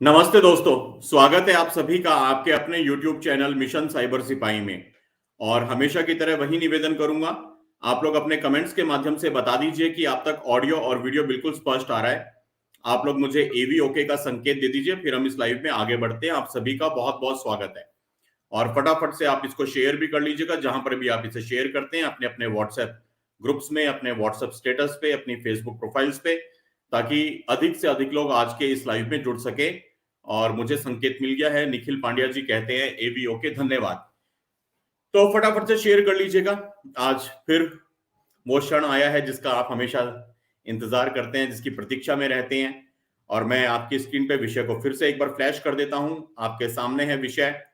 नमस्ते दोस्तों, स्वागत है आप सभी का आपके अपने YouTube चैनल मिशन साइबर सिपाही में। और हमेशा की तरह वही निवेदन करूंगा, आप लोग अपने कमेंट्स के माध्यम से बता दीजिए कि आप तक ऑडियो और वीडियो बिल्कुल स्पष्ट आ रहा है। आप लोग मुझे एवी ओके का संकेत दे दीजिए, फिर हम इस लाइव में आगे बढ़ते हैं। आप सभी का बहुत बहुत स्वागत है और फटाफट से आप इसको शेयर भी कर लीजिएगा। जहां पर भी आप इसे शेयर करते हैं अपने अपने व्हाट्सएप ग्रुप्स में, अपने व्हाट्सएप स्टेटस पे, अपनी फेसबुक प्रोफाइल्स पे, ताकि अधिक से अधिक लोग आज के इस लाइव में जुड़ सके। और मुझे संकेत मिल गया है, निखिल पांड्या जी कहते हैं एवी ओके, धन्यवाद। तो फटाफट से शेयर कर लीजिएगा। आज फिर वो क्षण आया है जिसका आप हमेशा इंतजार करते हैं, जिसकी प्रतीक्षा में रहते हैं। और मैं आपकी स्क्रीन पे विषय को फिर से एक बार फ्लैश कर देता हूं। आपके सामने है विषय,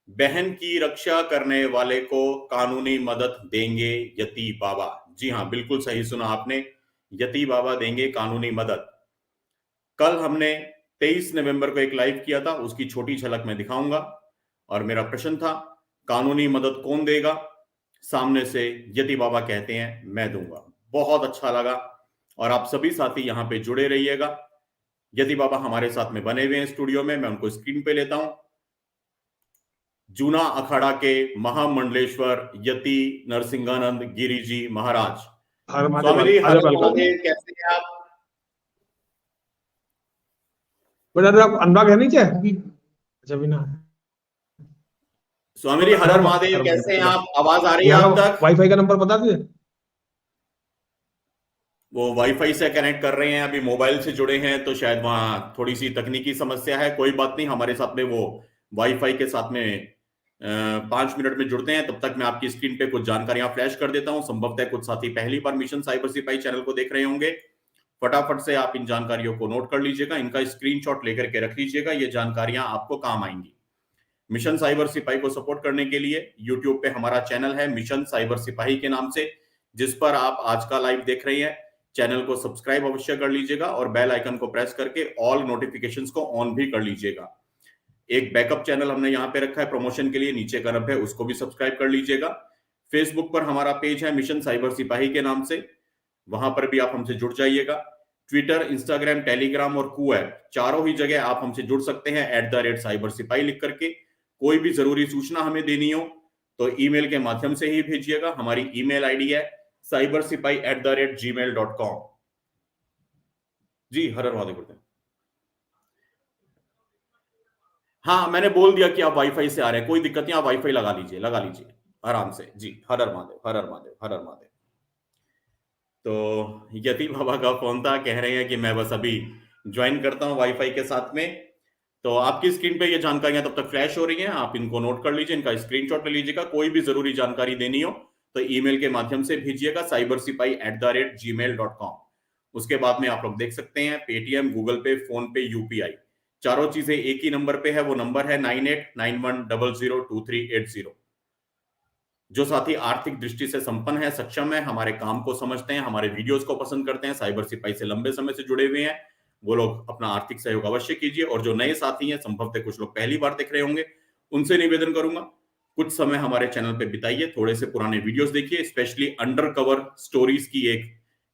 बहन की रक्षा करने वाले को कानूनी मदद देंगे यति बाबा। जी हाँ, बिल्कुल सही सुना आपने, यति बाबा देंगे कानूनी मदद। कल हमने 23 नवंबर को एक लाइव किया था, उसकी छोटी झलक मैं दिखाऊंगा। और मेरा प्रश्न था, कानूनी मदद कौन देगा? सामने से यति बाबा कहते हैं मैं दूंगा। बहुत अच्छा लगा और आप सभी साथी यहां पे जुड़े रहिएगा। यति बाबा हमारे साथ में बने हुए हैं स्टूडियो में, मैं उनको स्क्रीन पे लेता हूं। जूना अखाड़ा के महामंडलेश्वर यति नरसिंहानंद गिरी जी महाराज। स्वामी जी हर महादेव, कैसे हैं आप? अनुराग है नीचे? अच्छा बिना। स्वामी जी हर हर महादेव, कैसे हैं आप? आवाज आ रही है आप तक? वाईफाई का नंबर बता दीजिए। वो वाईफाई से कनेक्ट कर रहे हैं, अभी मोबाइल से जुड़े हैं तो शायद वहां थोड़ी सी तकनीकी समस्या है। कोई बात नहीं, हमारे साथ में वो वाईफाई के साथ में 5 मिनट में जुड़ते हैं। तब तक मैं आपकी स्क्रीन पे कुछ जानकारियां फ्लैश कर देता हूं। संभवतः कुछ साथी पहली बार मिशन साइबर सिपाही चैनल को देख रहे होंगे। फटाफट से आप इन जानकारियों को नोट कर लीजिएगा, इनका स्क्रीनशॉट लेकर के रख लीजिएगा, ये जानकारियां आपको काम आएंगी। मिशन साइबर सिपाही को सपोर्ट करने के लिए यूट्यूब पे हमारा चैनल है मिशन साइबर सिपाही के नाम से, जिस पर आप आज का लाइव देख रहे हैं। चैनल को सब्सक्राइब अवश्य कर लीजिएगा और बेल आइकन को प्रेस करके ऑल नोटिफिकेशंस को ऑन भी कर लीजिएगा। एक बैकअप चैनल हमने यहाँ पे रखा है प्रमोशन के लिए, नीचे करप है, उसको भी सब्सक्राइब कर लीजिएगा। फेसबुक पर हमारा पेज है मिशन साइबर सिपाही के नाम से, वहां पर भी आप हमसे जुड़ जाइएगा। ट्विटर, इंस्टाग्राम, टेलीग्राम और कू ऐप, चारों ही जगह आप हमसे जुड़ सकते हैं @cyber सिपाही लिख करके। कोई भी जरूरी सूचना हमें देनी हो तो ईमेल के माध्यम से ही भेजिएगा। हमारी ईमेल आईडी है cybersipai@gmail.com। जी हर हर महादेव बोलते हैं। हाँ, मैंने बोल दिया कि आप वाईफाई से आ रहे हैं, कोई दिक्कत नहीं, आप वाईफाई लगा लीजिए, लगा लीजिए आराम से। जी हर हर महादेव, हर हर महादेव, हर हर महादेव। तो यति बाबा का फोन था, कह रहे हैं कि मैं बस अभी ज्वाइन करता हूं वाईफाई के साथ में। तो आपकी स्क्रीन पे ये जानकारियां तब तक फ्लैश हो रही हैं, आप इनको नोट कर लीजिए, इनका स्क्रीनशॉट ले लीजिएगा। कोई भी जरूरी जानकारी देनी हो तो ईमेल के माध्यम से भेजिएगा cybersipai@gmail.com। उसके बाद में आप लोग देख सकते हैं पेटीएम, गूगल पे, फोन पे, यूपीआई, चारों चीजें एक ही नंबर पे है। वो नंबर है 9891002380। जो साथी आर्थिक दृष्टि से संपन्न है, सक्षम है, हमारे काम को समझते हैं, हमारे वीडियोस को पसंद करते हैं, साइबर सिपाही से लंबे समय से जुड़े हुए हैं, वो लोग अपना आर्थिक सहयोग अवश्य कीजिए। और जो नए साथी हैं, संभवतः कुछ लोग पहली बार देख रहे होंगे, उनसे निवेदन करूंगा कुछ समय हमारे चैनल पे बिताइए, थोड़े से पुराने वीडियोस देखिए, स्पेशली अंडर कवर स्टोरीज की एक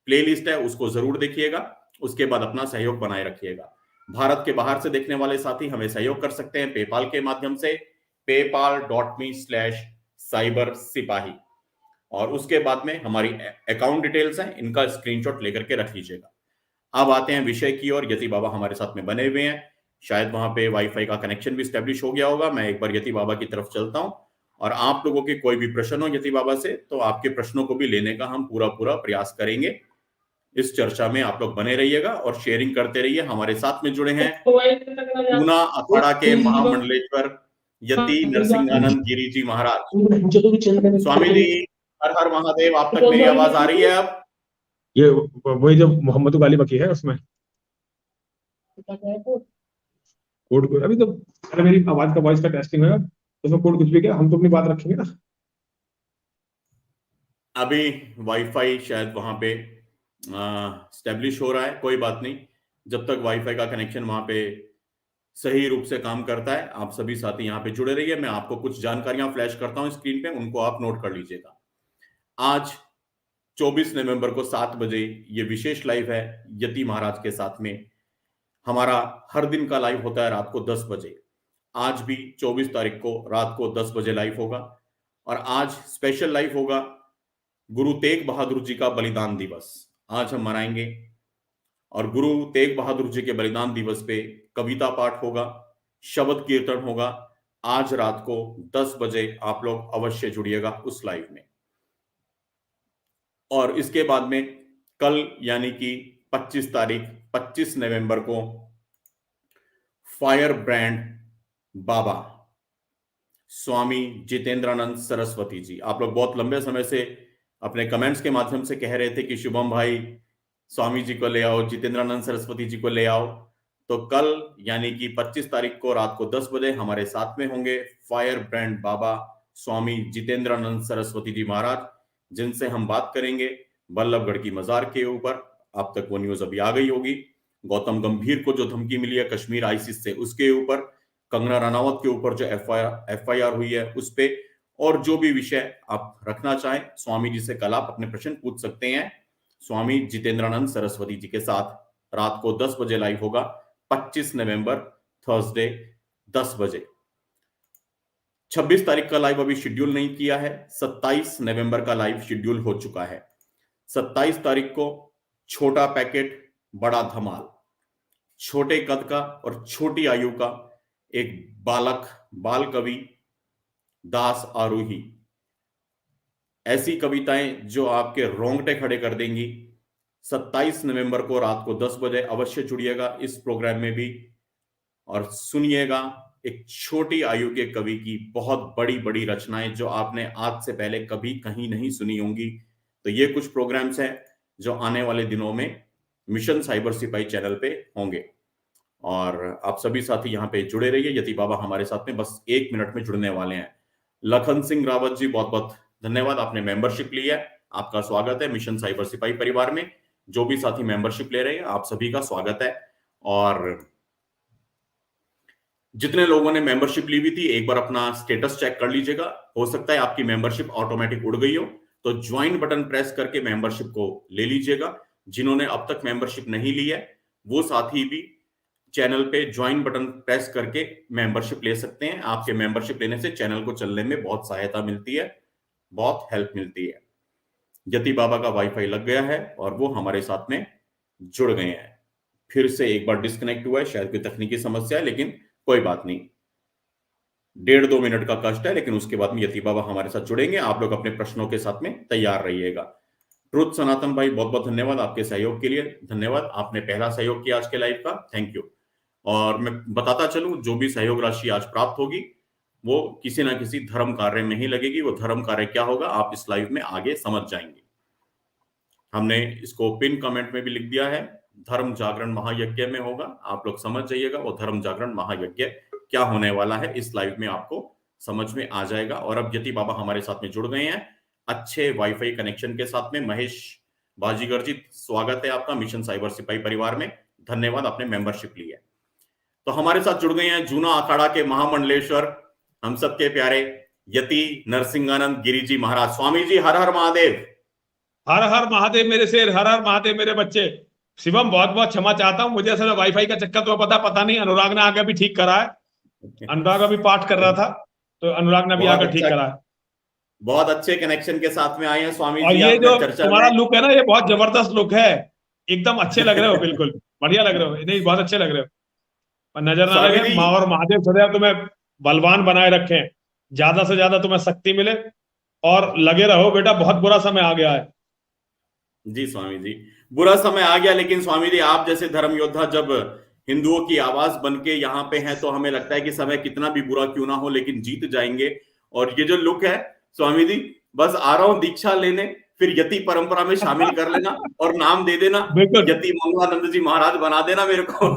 प्लेलिस्ट है, उसको जरूर देखिएगा। उसके बाद अपना सहयोग बनाए रखिएगा। भारत के बाहर से देखने वाले साथी हमें सहयोग कर सकते हैं पेपाल के माध्यम से, paypal.me/साइबर सिपाही। और उसके बाद में हमारी अकाउंट डिटेल्स हैं, इनका स्क्रीनशॉट लेकर के रख लीजिएगा। अब आते हैं विषय की ओर। यति बाबा हमारे साथ में बने हुए हैं, शायद वहां पे वाईफाई का कनेक्शन भी स्टैब्लिश हो गया होगा। मैं एक बार यति बाबा की तरफ चलता हूं और आप लोगों के कोई भी प्रश्न हो यति बाबा से, तो आपके प्रश्नों को भी लेने का हम पूरा पूरा प्रयास करेंगे। इस चर्चा में आप लोग बने रहिएगा और शेयरिंग करते रहिए। हमारे साथ में जुड़े हैं पूना अखाड़ा के महामंडलेश्वर यति नरसिंहानंद गिरी जी महाराज। स्वामी जी हर हर महादेव, आप तक मेरी आवाज आ रही है? अब ये वही जो मोहम्मद गाली बकी है उसमें कोड अभी तो, अरे मेरी आवाज का वॉइस का टेस्टिंग है, उसमें कोड कुछ भी क्या, हम तो अपनी बात रखेंगे ना। अभी वाईफाई शायद वहां पे स्टैब्लिश हो रहा है, कोई बात नहीं। जब तक वाईफाई का कनेक्शन वहां पे सही रूप से काम करता है, आप सभी साथी यहाँ पे जुड़े रहिए। मैं आपको कुछ जानकारियां फ्लैश करता हूं स्क्रीन पे, उनको आप नोट कर लीजिएगा। आज 24 नवंबर को 7 बजे ये विशेष लाइव है यति महाराज के साथ में। हमारा हर दिन का लाइव होता है रात को 10 बजे। आज भी 24 तारीख को रात को 10 बजे लाइव होगा, और आज स्पेशल लाइव होगा गुरु तेग बहादुर जी का बलिदान दिवस आज हम मनाएंगे। और गुरु तेग बहादुर जी के बलिदान दिवस पे कविता पाठ होगा, शब्द कीर्तन होगा। आज रात को 10 बजे आप लोग अवश्य जुड़िएगा उस लाइव में। और इसके बाद में कल यानी कि 25 नवंबर को फायर ब्रांड बाबा स्वामी जितेंद्रानंद सरस्वती जी, आप लोग बहुत लंबे समय से अपने कमेंट्स के माध्यम से कह रहे थे कि शुभम भाई स्वामी जी को ले आओ, जितेंद्रानंद सरस्वती जी को ले आओ। तो कल यानी कि 25 तारीख को रात को 10 बजे हमारे साथ में होंगे फायर ब्रांड बाबा स्वामी जितेंद्रानंद सरस्वती जी महाराज, जिनसे हम बात करेंगे बल्लभगढ़ की मजार के ऊपर। आप तक वो न्यूज अभी आ गई होगी। गौतम गंभीर को जो धमकी मिली है कश्मीर आईसिस से, उसके ऊपर, कंगना रनावत के ऊपर जो एफआईआर हुई है उस पे, और जो भी विषय आप रखना चाहें स्वामी जी से कल आप अपने प्रश्न पूछ सकते हैं। स्वामी जितेंद्रानंद सरस्वती जी के साथ रात को 10 बजे लाइव होगा, 25 नवंबर थर्सडे 10 बजे। 26 तारीख का लाइव अभी शेड्यूल नहीं किया है, 27 नवंबर का लाइव शेड्यूल हो चुका है। 27 तारीख को छोटा पैकेट बड़ा धमाल, छोटे कद का और छोटी आयु का एक बालक बाल कवि दास आरोही, ऐसी कविताएं जो आपके रोंगटे खड़े कर देंगी। 27 नवंबर को रात को 10 बजे अवश्य जुड़िएगा इस प्रोग्राम में भी, और सुनिएगा एक छोटी आयु के कवि की बहुत बड़ी बड़ी रचनाएं जो आपने आज से पहले कभी कहीं नहीं सुनी होंगी। तो ये कुछ प्रोग्राम्स हैं जो आने वाले दिनों में मिशन साइबर सिपाही चैनल पे होंगे, और आप सभी साथी यहाँ पे जुड़े रहिए। यति बाबा हमारे साथ में बस 1 मिनट में जुड़ने वाले हैं। लखन सिंह रावत जी, बहुत बहुत धन्यवाद, आपने मेंबरशिप ली है। आपका स्वागत है मिशन साइबर सिपाही परिवार में। जो भी साथी मेंबरशिप ले रहे हैं आप सभी का स्वागत है। और जितने लोगों ने मेंबरशिप ली हुई थी एक बार अपना स्टेटस चेक कर लीजिएगा। हो सकता है आपकी मेंबरशिप ऑटोमेटिक उड़ गई हो, तो ज्वाइन बटन प्रेस करके मेंबरशिप को ले लीजिएगा। जिन्होंने अब तक मेंबरशिप नहीं ली है वो साथी भी चैनल पे ज्वाइन बटन प्रेस करके मेंबरशिप ले सकते हैं। आपके मेंबरशिप लेने से चैनल को चलने में बहुत सहायता मिलती है, बहुत हेल्प मिलती है। यति बाबा का वाईफाई लग गया है और वो हमारे साथ में जुड़ गए हैं। फिर से एक बार डिस्कनेक्ट हुआ है, शायद कोई तकनीकी समस्या है, लेकिन कोई बात नहीं। 1.5-2 मिनट का कष्ट है, लेकिन उसके बाद में यति बाबा हमारे साथ जुड़ेंगे। आप लोग अपने प्रश्नों के साथ में तैयार रहिएगा। ट्रुथ सनातन भाई, बहुत बहुत धन्यवाद आपके सहयोग के लिए। धन्यवाद, आपने पहला सहयोग किया आज के लाइव का, थैंक यू। और मैं बताता चलूं, जो भी सहयोग राशि आज प्राप्त होगी वो किसी ना किसी धर्म कार्य में ही लगेगी। वो धर्म कार्य क्या होगा आप इस लाइव में आगे समझ जाएंगे। हमने इसको पिन कमेंट में भी लिख दिया है, धर्म जागरण महायज्ञ में होगा। आप लोग समझ जाइएगा वो धर्म जागरण महायज्ञ क्या होने वाला है, इस लाइव में आपको समझ में आ जाएगा। और अब यति बाबा हमारे साथ में जुड़ गए हैं अच्छे वाईफाई कनेक्शन के साथ में। महेश बाजीगर जी, स्वागत है आपका मिशन साइबर सिपाही परिवार में। धन्यवाद, आपने मेंबरशिप ली है। तो हमारे साथ जुड़ गए हैं जूना अखाड़ा के महामंडलेश्वर, हम सबके प्यारे यति नरसिंहानंद गिरी जी महाराज। स्वामी जी, हर हर महादेव। हर हर महादेव मेरे शेर, हर हर महादेव मेरे बच्चे। शिवम, बहुत बहुत क्षमा चाहता हूँ, मुझे असल वाईफाई का चक्कर तो पता नहीं। अनुराग ने आगे भी ठीक करा है, अनुराग अभी पाठ कर रहा था तो अनुराग ने भी आकर ठीक करा है। बहुत अच्छे कनेक्शन के साथ में आए हैं स्वामी और जी। ये जो तुम्हारा लुक है ना, ये बहुत जबरदस्त लुक है, एकदम अच्छे लग रहे हो, बिल्कुल बढ़िया लग रहे हो। नहीं, बहुत अच्छे लग रहे हो, और नजर ना लगे। माँ और महादेव सदैव तुम्हें बलवान बनाए रखें, ज्यादा से ज्यादा तुम्हें शक्ति मिले, और लगे रहो बेटा, बहुत बुरा समय आ गया है। जी स्वामी जी, बुरा समय आ गया, लेकिन स्वामी जी आप जैसे धर्म योद्धा जब हिंदुओं की आवाज बन के यहाँ पे हैं तो हमें लगता है कि समय कितना भी बुरा क्यों ना हो लेकिन जीत जाएंगे। और ये जो लुक है स्वामी जी, बस आ रहा हूं दीक्षा लेने, फिर यति परंपरा में शामिल कर लेना और नाम दे देना, यति मंगलानंद जी महाराज बना देना मेरे को।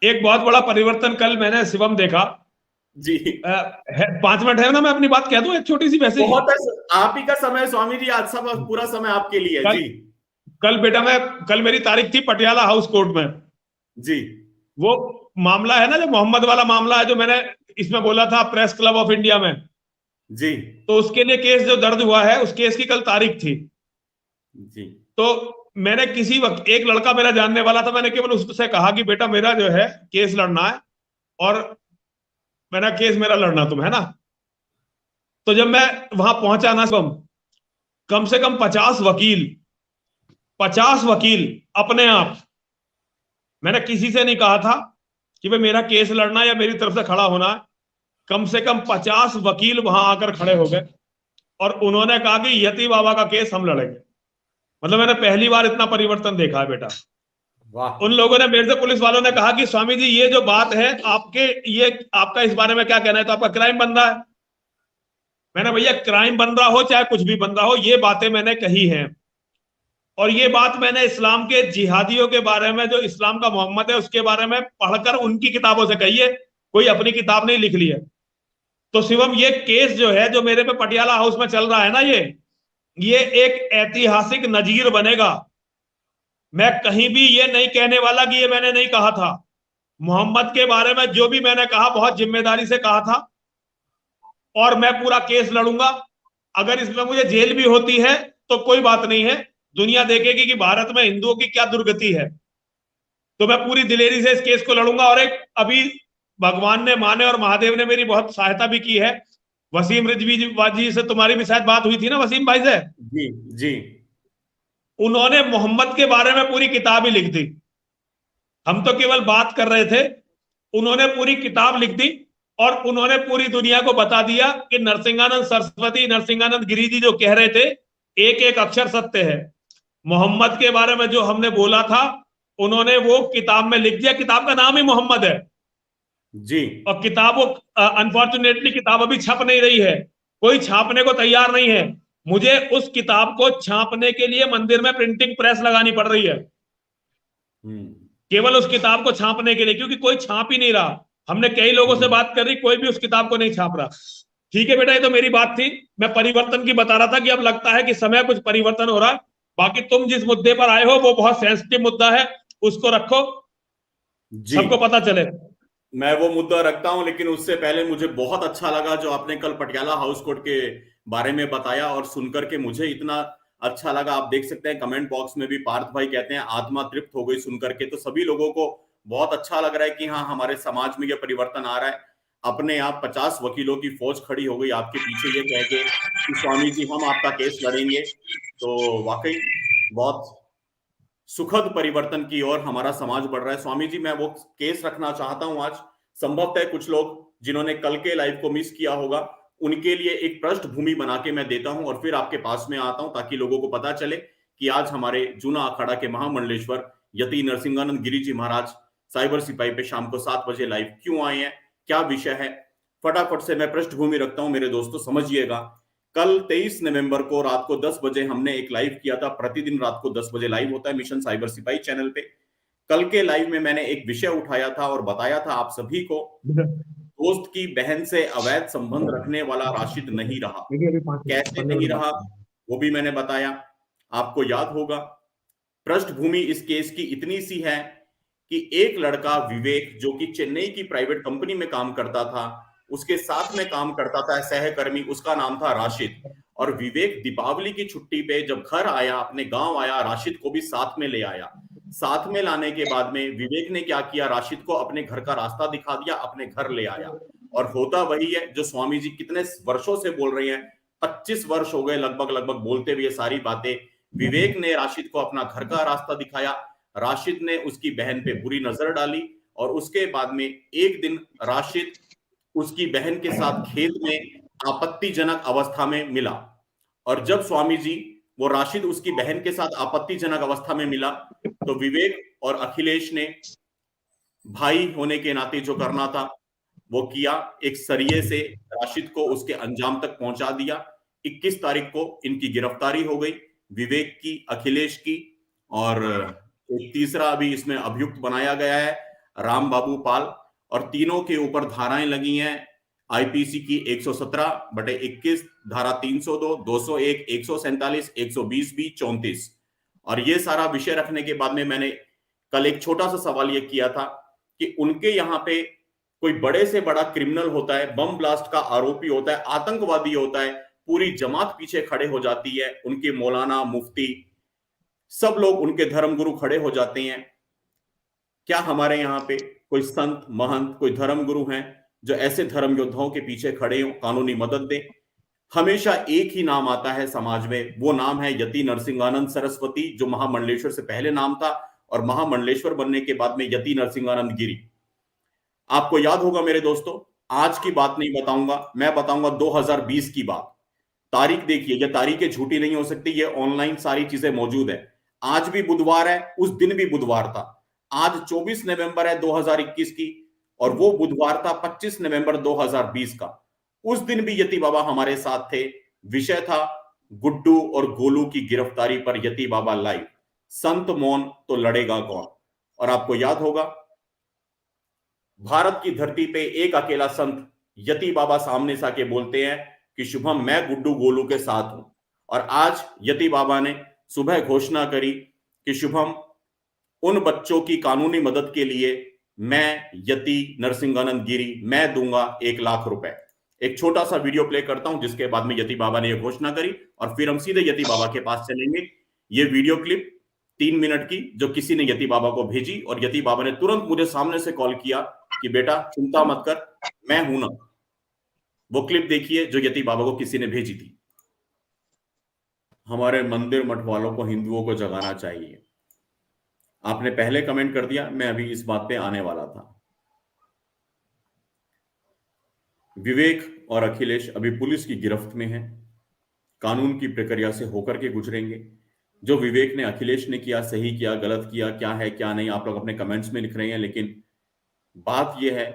एक बहुत बड़ा परिवर्तन कल मैंने शिवम देखा जी। 5 मिनट है ना, मैं अपनी बात कह दूं एक छोटी सी, वैसे बहुत आप ही का समय स्वामी जी, आज सब पूरा समय आपके लिए जी। कल बेटा, कल मेरी तारीख थी पटियाला हाउस कोर्ट में जी। वो मामला है ना, जो मोहम्मद वाला मामला है, जो मैंने इसमें बोला था प्रेस क्लब ऑफ इंडिया में जी, तो उसके लिए केस जो दर्ज हुआ है, उस केस की कल तारीख थी जी। तो मैंने किसी वक्त, एक लड़का मेरा जानने वाला था, मैंने केवल उससे कहा कि बेटा मेरा जो है केस लड़ना है, और मेरा केस मेरा लड़ना तुम है ना। तो जब मैं वहां पहुंचा ना, कम से कम 50 वकील, 50 वकील अपने आप, मैंने किसी से नहीं कहा था कि भाई मेरा केस लड़ना या मेरी तरफ से खड़ा होना है। कम से कम 50 वकील वहां आकर खड़े हो गए और उन्होंने कहा कि यति बाबा का केस हम लड़ेंगे। मतलब मैंने पहली बार इतना परिवर्तन देखा है बेटा। वाह। उन लोगों ने मेरे से, पुलिस वालों ने कहा कि स्वामी जी ये जो बात है आपके, ये आपका इस बारे में क्या कहना है? तो आपका क्राइम बन रहा है। मैंने, भैया क्राइम बन रहा हो चाहे कुछ भी बन रहा हो, ये बातें मैंने कही हैं। और ये बात मैंने इस्लाम के जिहादियों के बारे में, जो इस्लाम का मोहम्मद है उसके बारे में पढ़कर उनकी किताबों से कही है, कोई अपनी किताब नहीं लिख ली है। तो शिवम, ये केस जो है जो मेरे पे पटियाला हाउस में चल रहा है ना, ये एक ऐतिहासिक नजीर बनेगा। मैं कहीं भी ये नहीं कहने वाला कि ये मैंने नहीं कहा था। मोहम्मद के बारे में जो भी मैंने कहा बहुत जिम्मेदारी से कहा था, और मैं पूरा केस लड़ूंगा। अगर इसमें मुझे जेल भी होती है तो कोई बात नहीं है, दुनिया देखेगी कि भारत में हिंदुओं की क्या दुर्गति है। तो मैं पूरी दिलेरी से इस केस को लड़ूंगा। और एक अभी भगवान ने, माने और महादेव ने मेरी बहुत सहायता भी की है। वसीम रिजवी जी से तुम्हारी भी शायद बात हुई थी ना, वसीम भाई से? जी जी। उन्होंने मोहम्मद के बारे में पूरी किताब ही लिख दी। हम तो केवल बात कर रहे थे, उन्होंने पूरी किताब लिख दी। और उन्होंने पूरी दुनिया को बता दिया कि नरसिंहानंद सरस्वती, नरसिंहानंद गिरी जी जो कह रहे थे, एक एक अक्षर सत्य है। मोहम्मद के बारे में जो हमने बोला था, उन्होंने वो किताब में लिख दिया। किताब का नाम ही मोहम्मद है। जी। और किताब, वो अनफॉर्चुनेटली किताब अभी छप नहीं रही है, कोई छापने को तैयार नहीं है। मुझे उस किताब को छापने के लिए मंदिर में प्रिंटिंग प्रेस लगानी पड़ रही है, हम्म। केवल उस किताब को छापने के लिए, क्योंकि कोई छाप ही नहीं रहा। हमने कई लोगों से बात कर रही, कोई भी उस किताब को नहीं छाप रहा। ठीक है बेटा, ये तो मेरी बात थी। मैं परिवर्तन की बता रहा था कि अब लगता है कि समय कुछ परिवर्तन हो रहा है। बाकी तुम जिस मुद्दे पर आए हो वो बहुत सेंसिटिव मुद्दा है, उसको रखो, जी, सबको पता चले। मैं वो मुद्दा रखता हूं, लेकिन उससे पहले मुझे बहुत अच्छा लगा जो आपने कल पटियाला हाउस कोर्ट के बारे में बताया, और सुनकर के मुझे इतना अच्छा लगा। आप देख सकते हैं कमेंट बॉक्स में भी पार्थ भाई कहते हैं आत्मा तृप्त हो गई सुनकर के। तो सभी लोगों को बहुत अच्छा लग रहा है कि हाँ, हमारे समाज में यह परिवर्तन आ रहा है। अपने आप 50 वकीलों की फौज खड़ी हो गई आपके पीछे, ये कह के कि स्वामी जी हम आपका केस लड़ेंगे। तो वाकई बहुत सुखद परिवर्तन की ओर हमारा समाज बढ़ रहा है। स्वामी जी, मैं वो केस रखना चाहता हूं आज। संभवतः कुछ लोग जिन्होंने कल के लाइव को मिस किया होगा, उनके लिए एक पृष्ठभूमि बना के मैं देता हूं और फिर आपके पास में आता हूं, ताकि लोगों को पता चले कि आज हमारे जूना अखाड़ा के महामंडलेश्वर यति नरसिंहानंद गिरी जी महाराज साइबर सिपाही पे शाम को 7 बजे लाइव क्यों आए हैं, क्या विषय है। फटाफट से मैं पृष्ठभूमि रखता हूं मेरे दोस्तों, समझिएगा। कल 23 नवंबर को रात को 10 बजे हमने एक लाइव किया था। प्रतिदिन रात को 10 बजे लाइव होता है मिशन साइबर सिपाही चैनल पे। कल के लाइव में मैंने एक विषय उठाया था और बताया था आप सभी को, दोस्त की बहन से अवैध संबंध रखने वाला राशिद नहीं रहा। कैसे नहीं रहा वो भी मैंने बताया, आपको याद होगा। पृष्ठभूमि इस केस की इतनी सी है कि एक लड़का विवेक, जो कि चेन्नई की प्राइवेट कंपनी में काम करता था, उसके साथ में काम करता था सहकर्मी, उसका नाम था राशिद। और विवेक दीपावली की छुट्टी पे जब घर आया, अपने गांव आया, राशिद को भी साथ में ले आया। साथ में लाने के बाद में विवेक ने क्या किया, राशिद को अपने घर का रास्ता दिखा दिया, अपने घर ले आया। और होता वही है जो स्वामी जी कितने वर्षों से बोल रहे हैं, 25 वर्ष हो गए लगभग लगभग बोलते हुए सारी बातें। विवेक ने राशिद को अपना घर का रास्ता दिखाया, राशिद ने उसकी बहन पे बुरी नजर डाली, और उसके बाद में एक दिन राशिद उसकी बहन के साथ खेत में आपत्तिजनक अवस्था में मिला। और जब स्वामी जी, वो राशिद उसकी बहन के साथ आपत्तिजनक अवस्था में मिला, तो विवेक और अखिलेश ने भाई होने के नाते जो करना था वो किया। एक सरिये से राशिद को उसके अंजाम तक पहुंचा दिया। 21 तारीख को इनकी गिरफ्तारी हो गई, विवेक की, अखिलेश की, और एक तीसरा अभी इसमें अभियुक्त बनाया गया है, राम बाबू पाल। और तीनों के ऊपर धाराएं लगी हैं आईपीसी की 117/21, धारा 302, 201, 147, 120 बी, 34। और ये सारा विषय रखने के बाद में मैंने कल एक छोटा सा सवाल ये किया था कि उनके यहाँ पे कोई बड़े से बड़ा क्रिमिनल होता है, बम ब्लास्ट का आरोपी होता है, आतंकवादी होता है, पूरी जमात पीछे खड़े हो जाती है, उनके मौलाना, मुफ्ती, सब लोग उनके धर्मगुरु खड़े हो जाते हैं। क्या हमारे यहाँ पे कोई संत महंत कोई धर्मगुरु हैं जो ऐसे धर्म योद्धाओं के पीछे खड़े हो, कानूनी मदद दें? हमेशा एक ही नाम आता है समाज में, वो नाम है यति नरसिंहानंद सरस्वती, जो महामंडलेश्वर से पहले नाम था और महामंडलेश्वर बनने के बाद में यति नरसिंहानंद गिरी। आपको याद होगा मेरे दोस्तों, आज की बात नहीं बताऊंगा, मैं बताऊंगा 2020 की बात। तारीख देखिए, ये तारीखें झूठी नहीं हो सकती, ये ऑनलाइन सारी चीजें मौजूद है। आज भी बुधवार है, उस दिन भी बुधवार था। आज 24 नवंबर है 2021 की, और वो बुधवार था 25 नवंबर 2020 का। उस दिन भी यति बाबा हमारे साथ थे। विषय था गुड्डू और गोलू की गिरफ्तारी पर यति बाबा लाइव, संत मौन तो लड़ेगा कौन। और आपको याद होगा, भारत की धरती पे एक अकेला संत यति बाबा सामने से आके बोलते हैं कि शुभम मैं गुड्डू गोलू के साथ हूं। और आज यति बाबा ने सुबह घोषणा करी कि शुभम, उन बच्चों की कानूनी मदद के लिए मैं यति नरसिंहानंद गिरी मैं दूंगा 1 लाख रुपए। एक छोटा सा वीडियो प्ले करता हूं जिसके बाद में यति बाबा ने यह घोषणा करी, और फिर हम सीधे यति बाबा के पास चलेंगे। ये वीडियो क्लिप 3 मिनट की जो किसी ने यति बाबा को भेजी, और यति बाबा ने तुरंत मुझे सामने से कॉल किया कि बेटा चिंता मत कर, मैं हूं ना। वो क्लिप देखिए जो यति बाबा को किसी ने भेजी थी। हमारे मंदिर मठ वालों को, हिंदुओं को जगाना चाहिए। आपने पहले कमेंट कर दिया, मैं अभी इस बात पे आने वाला था। विवेक और अखिलेश अभी पुलिस की गिरफ्त में हैं, कानून की प्रक्रिया से होकर के गुजरेंगे। जो विवेक ने अखिलेश ने किया, सही किया गलत किया, क्या है क्या नहीं, आप लोग अपने कमेंट्स में लिख रहे हैं। लेकिन बात यह है,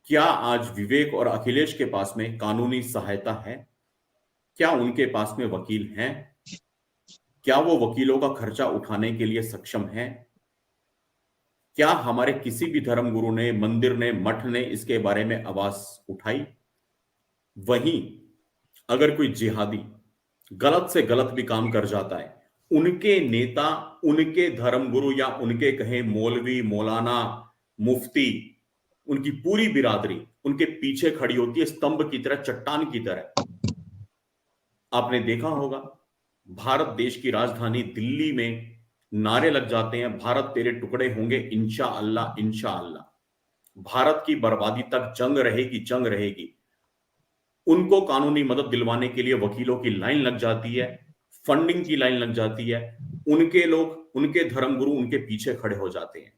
क्या आज विवेक और अखिलेश के पास में कानूनी सहायता है? क्या उनके पास में वकील हैं? क्या वो वकीलों का खर्चा उठाने के लिए सक्षम है? क्या हमारे किसी भी धर्मगुरु ने, मंदिर ने, मठ ने इसके बारे में आवाज उठाई? वहीं अगर कोई जिहादी गलत से गलत भी काम कर जाता है, उनके नेता, उनके धर्मगुरु या उनके कहे मौलवी, मौलाना, मुफ्ती, उनकी पूरी बिरादरी उनके पीछे खड़ी होती है, स्तंभ की तरह, चट्टान की तरह। आपने देखा होगा, भारत देश की राजधानी दिल्ली में नारे लग जाते हैं, भारत तेरे टुकड़े होंगे इंशा अल्लाह इंशा अल्लाह। भारत की बर्बादी तक जंग रहेगी, जंग रहेगी। उनको कानूनी मदद दिलवाने के लिए वकीलों की लाइन लग जाती है, फंडिंग की लाइन लग जाती है। उनके लोग, उनके धर्मगुरु उनके पीछे खड़े हो जाते हैं।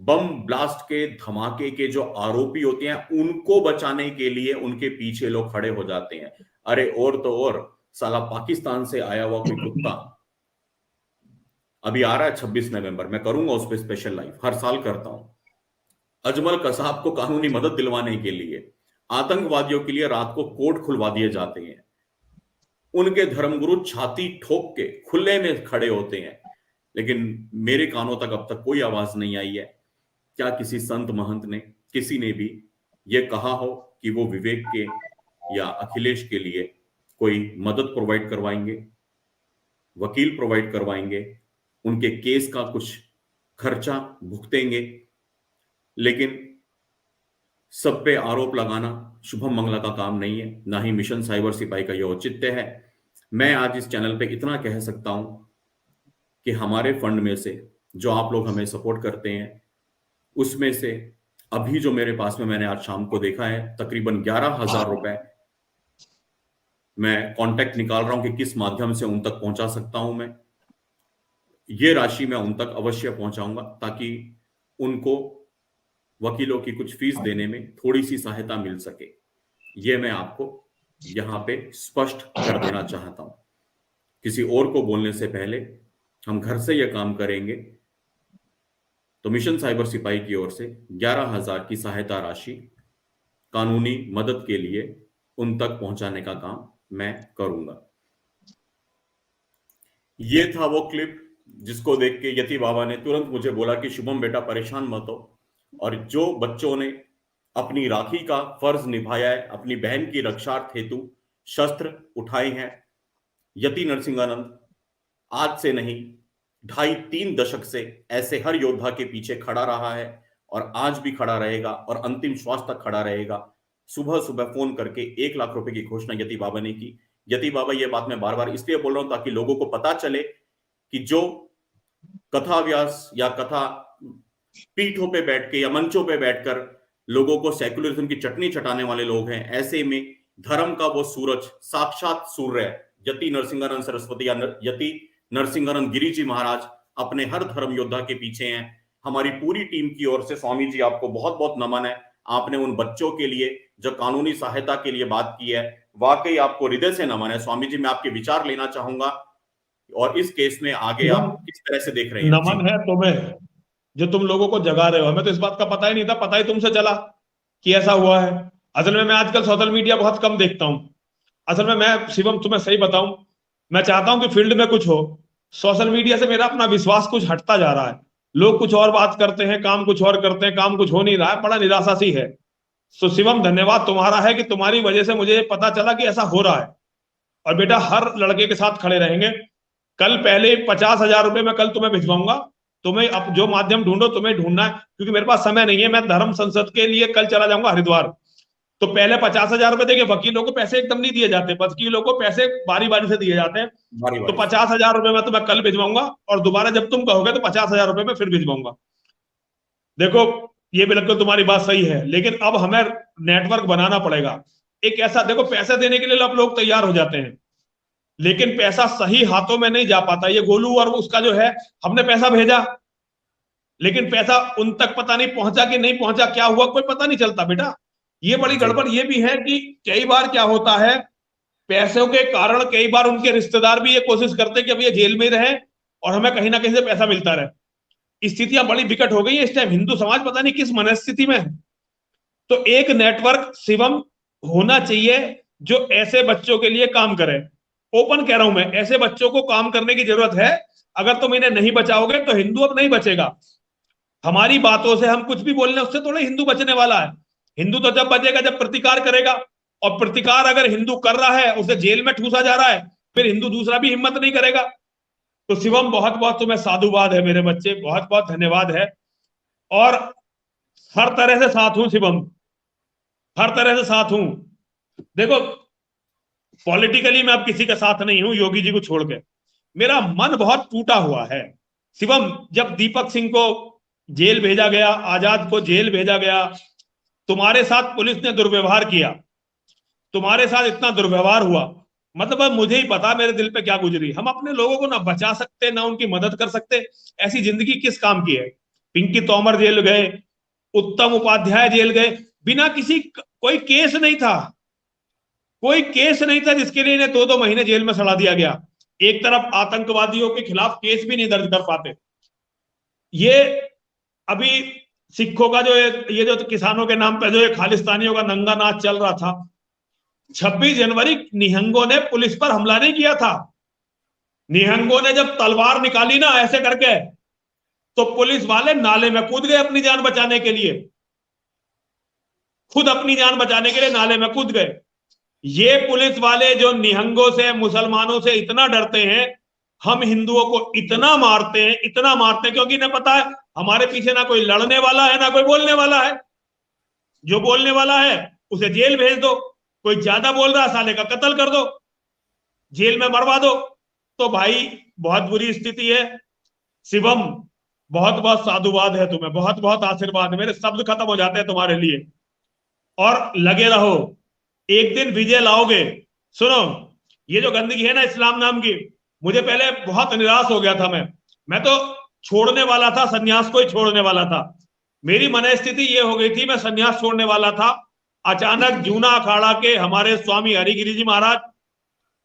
बम ब्लास्ट के, धमाके के जो आरोपी होते हैं, उनको बचाने के लिए उनके पीछे लोग खड़े हो जाते हैं। अरे और तो और, साला पाकिस्तान से आया हुआ कोई कुत्ता अभी आ रहा है 26 नवंबर, मैं करूंगा उस पर स्पेशल लाइव, हर साल करता हूं। अजमल कसाब को कानूनी मदद दिलवाने के लिए आतंकवादियों के लिए रात को कोर्ट खुलवा दिए जाते हैं। उनके धर्मगुरु छाती ठोक के खुले में खड़े होते हैं। लेकिन मेरे कानों तक अब तक कोई आवाज नहीं आई है। क्या किसी संत महंत ने, किसी ने भी यह कहा हो कि वो विवेक के या अखिलेश के लिए कोई मदद प्रोवाइड करवाएंगे, वकील प्रोवाइड करवाएंगे, उनके केस का कुछ खर्चा भुगतेंगे? लेकिन सब पे आरोप लगाना शुभम मंगला का काम नहीं है, ना ही मिशन साइबर सिपाही का यह औचित्य है। मैं आज इस चैनल पे इतना कह सकता हूं कि हमारे फंड में से जो आप लोग हमें सपोर्ट करते हैं, उसमें से अभी जो मेरे पास में, मैंने आज शाम को देखा है, तकरीबन 11,000 रुपए मैं कांटेक्ट निकाल रहा हूं कि किस माध्यम से उन तक पहुंचा सकता हूं। मैं ये राशि मैं उन तक अवश्य पहुंचाऊंगा ताकि उनको वकीलों की कुछ फीस देने में थोड़ी सी सहायता मिल सके। ये मैं आपको यहां पे स्पष्ट कर देना चाहता हूं। किसी और को बोलने से पहले हम घर से यह काम करेंगे। तो मिशन साइबर सिपाही की ओर से 11,000 की सहायता राशि कानूनी मदद के लिए उन तक पहुंचाने का काम मैं करूंगा। ये था वो क्लिप जिसको देख के यति बाबा ने तुरंत मुझे बोला कि शुभम बेटा परेशान मत हो, और जो बच्चों ने अपनी राखी का फर्ज निभाया है, अपनी बहन की रक्षार्थ हेतु शस्त्र उठाए हैं, यति नरसिंहानंद आज से नहीं 2.5-3 दशक से ऐसे हर योद्धा के पीछे खड़ा रहा है, और आज भी खड़ा रहेगा, और अंतिम श्वास तक खड़ा रहेगा। सुबह सुबह फोन करके 1 लाख रुपए की घोषणा यति बाबा ने की। यति बाबा, ये बात मैं बार बार इसलिए बोल रहा हूं ताकि लोगों को पता चले कि जो कथा व्यास या कथा पीठों पे बैठ के या मंचों पे बैठकर लोगों को सेकुलरिज्म की चटनी चटाने वाले लोग हैं, ऐसे में धर्म का वो सूरज, साक्षात सूर्य यति नरसिंहानंद सरस्वती या यति नरसिंहानंद गिरी जी महाराज अपने हर धर्म योद्धा के पीछे हैं। हमारी पूरी टीम की ओर से स्वामी जी आपको बहुत बहुत नमन है। आपने उन बच्चों के लिए जो कानूनी सहायता के लिए बात की है, वाकई आपको हृदय से नमन है। स्वामी जी, मैं आपके विचार लेना चाहूंगा और इस केस में आगे आप किस तरह से देख रहे हैं? नमन है तुम्हें जो तुम लोगों को जगा रहे हो। हमें तो इस बात का पता ही नहीं था, पता ही तुमसे चला कि ऐसा हुआ है। असल में मैं आजकल सोशल मीडिया बहुत कम देखता हूं। असल में मैं शिवम तुम्हें सही बताऊं, मैं चाहता हूं कि फील्ड में कुछ हो। सोशल मीडिया से मेरा अपना विश्वास कुछ हटता जा रहा है। लोग कुछ और बात करते हैं, काम कुछ और करते हैं, काम कुछ हो नहीं रहा है, बड़ा निराशा सी है। तो शिवम धन्यवाद तुम्हारा है कि तुम्हारी वजह से मुझे पता चला कि ऐसा हो रहा है। और बेटा हर लड़के के साथ खड़े रहेंगे। कल पहले 50,000 रुपए मैं कल तुम्हें भिजवाऊंगा। तुम्हें अब जो माध्यम ढूंढो, तुम्हें ढूंढना है, क्योंकि मेरे पास समय नहीं है। मैं धर्म संसद के लिए कल चला जाऊंगा हरिद्वार। तो पहले 50,000 रुपए देंगे। वकीलों को पैसे एकदम नहीं दिए जाते, वकीलों को पैसे बारी बारी से दिए जाते हैं। तो 50,000 रुपए मैं तुम्हें कल भिजवाऊंगा और दोबारा जब तुम कहोगे तो 50,000 रुपए मैं फिर भिजवाऊंगा। देखो ये बिल्कुल तुम्हारी बात सही है, लेकिन अब हमें नेटवर्क बनाना पड़ेगा एक ऐसा। देखो पैसे देने के लिए अब लोग तैयार हो जाते हैं, लेकिन पैसा सही हाथों में नहीं जा पाता। ये गोलू और उसका जो है, हमने पैसा भेजा लेकिन पैसा उन तक पता नहीं पहुंचा कि नहीं पहुंचा, क्या हुआ कोई पता नहीं चलता बेटा। ये बड़ी गड़बड़ ये भी है कि कई बार क्या होता है, पैसों के कारण कई बार उनके रिश्तेदार भी ये कोशिश करते कि अब ये जेल में रहे और हमें कहीं ना कहीं से पैसा मिलता रहे। स्थितियां बड़ी विकट हो गई है इस टाइम। हिंदू समाज पता नहीं किस मनस्थिति में है। तो एक नेटवर्क शिवम होना चाहिए जो ऐसे बच्चों के लिए काम करे। ओपन कह रहा हूं मैं, ऐसे बच्चों को काम करने की जरूरत है। अगर तुम इन्हें नहीं बचाओगे तो हिंदू अब नहीं बचेगा। हमारी बातों से हम कुछ भी बोलने उससे थोड़ा हिंदू बचने वाला है। हिंदू तो जब बचेगा जब प्रतिकार करेगा, और प्रतिकार अगर हिंदू कर रहा है, उसे जेल में ठूसा जा रहा है, फिर हिंदू दूसरा भी हिम्मत नहीं करेगा। तो शिवम बहुत बहुत तुम्हें साधुवाद है मेरे बच्चे, बहुत बहुत धन्यवाद है। और हर तरह से साथ हूं शिवम, हर तरह से साथ हूं। देखो पॉलिटिकली मैं अब किसी के साथ नहीं हूं, योगी जी को छोड़ के। मेरा मन बहुत टूटा हुआ है शिवम। जब दीपक सिंह को जेल भेजा गया, आजाद को जेल भेजा गया, तुम्हारे साथ पुलिस ने दुर्व्यवहार किया, तुम्हारे साथ इतना दुर्व्यवहार हुआ, मतलब अब मुझे ही पता मेरे दिल पे क्या गुजरी। हम अपने लोगों को ना बचा सकते ना उनकी मदद कर सकते। ऐसी जिंदगी किस काम की है। पिंकी तोमर जेल गए, उत्तम उपाध्याय जेल गए, बिना किसी कोई केस नहीं था, कोई केस नहीं था जिसके लिए इन्हें 2-2 महीने जेल में सड़ा दिया गया। एक तरफ आतंकवादियों के खिलाफ केस भी नहीं दर्ज कर पाते। ये अभी सिखों का जो ये जो किसानों के नाम पे जो खालिस्तानियों का नंगा नाच चल रहा था, 26 जनवरी निहंगों ने पुलिस पर हमला नहीं किया था। निहंगों ने जब तलवार निकाली ना ऐसे करके, तो पुलिस वाले नाले में कूद गए अपनी जान बचाने के लिए, खुद अपनी जान बचाने के लिए नाले में कूद गए। ये पुलिस वाले जो निहंगों से, मुसलमानों से इतना डरते हैं, हम हिंदुओं को इतना मारते हैं, इतना मारते हैं, क्योंकि इन्हें पता है हमारे पीछे ना कोई लड़ने वाला है ना कोई बोलने वाला है। जो बोलने वाला है उसे जेल भेज दो, कोई ज्यादा बोल रहा है साले का कत्ल कर दो, जेल में मरवा दो। तो भाई बहुत बुरी स्थिति है। शिवम बहुत बहुत साधुवाद है तुम्हें, बहुत बहुत आशीर्वाद है। मेरे शब्द खत्म हो जाते हैं तुम्हारे लिए। और लगे रहो, एक दिन विजय लाओगे। सुनो, ये जो गंदगी है ना इस्लाम नाम की, मुझे पहले बहुत निराश हो गया था। मैं तो छोड़ने वाला था, सन्यास को ही छोड़ने वाला था। मेरी मनस्थिति ये हो गई थी, मैं सन्यास छोड़ने वाला था। अचानक जूना अखाड़ा के हमारे स्वामी हरिगिरी जी महाराज,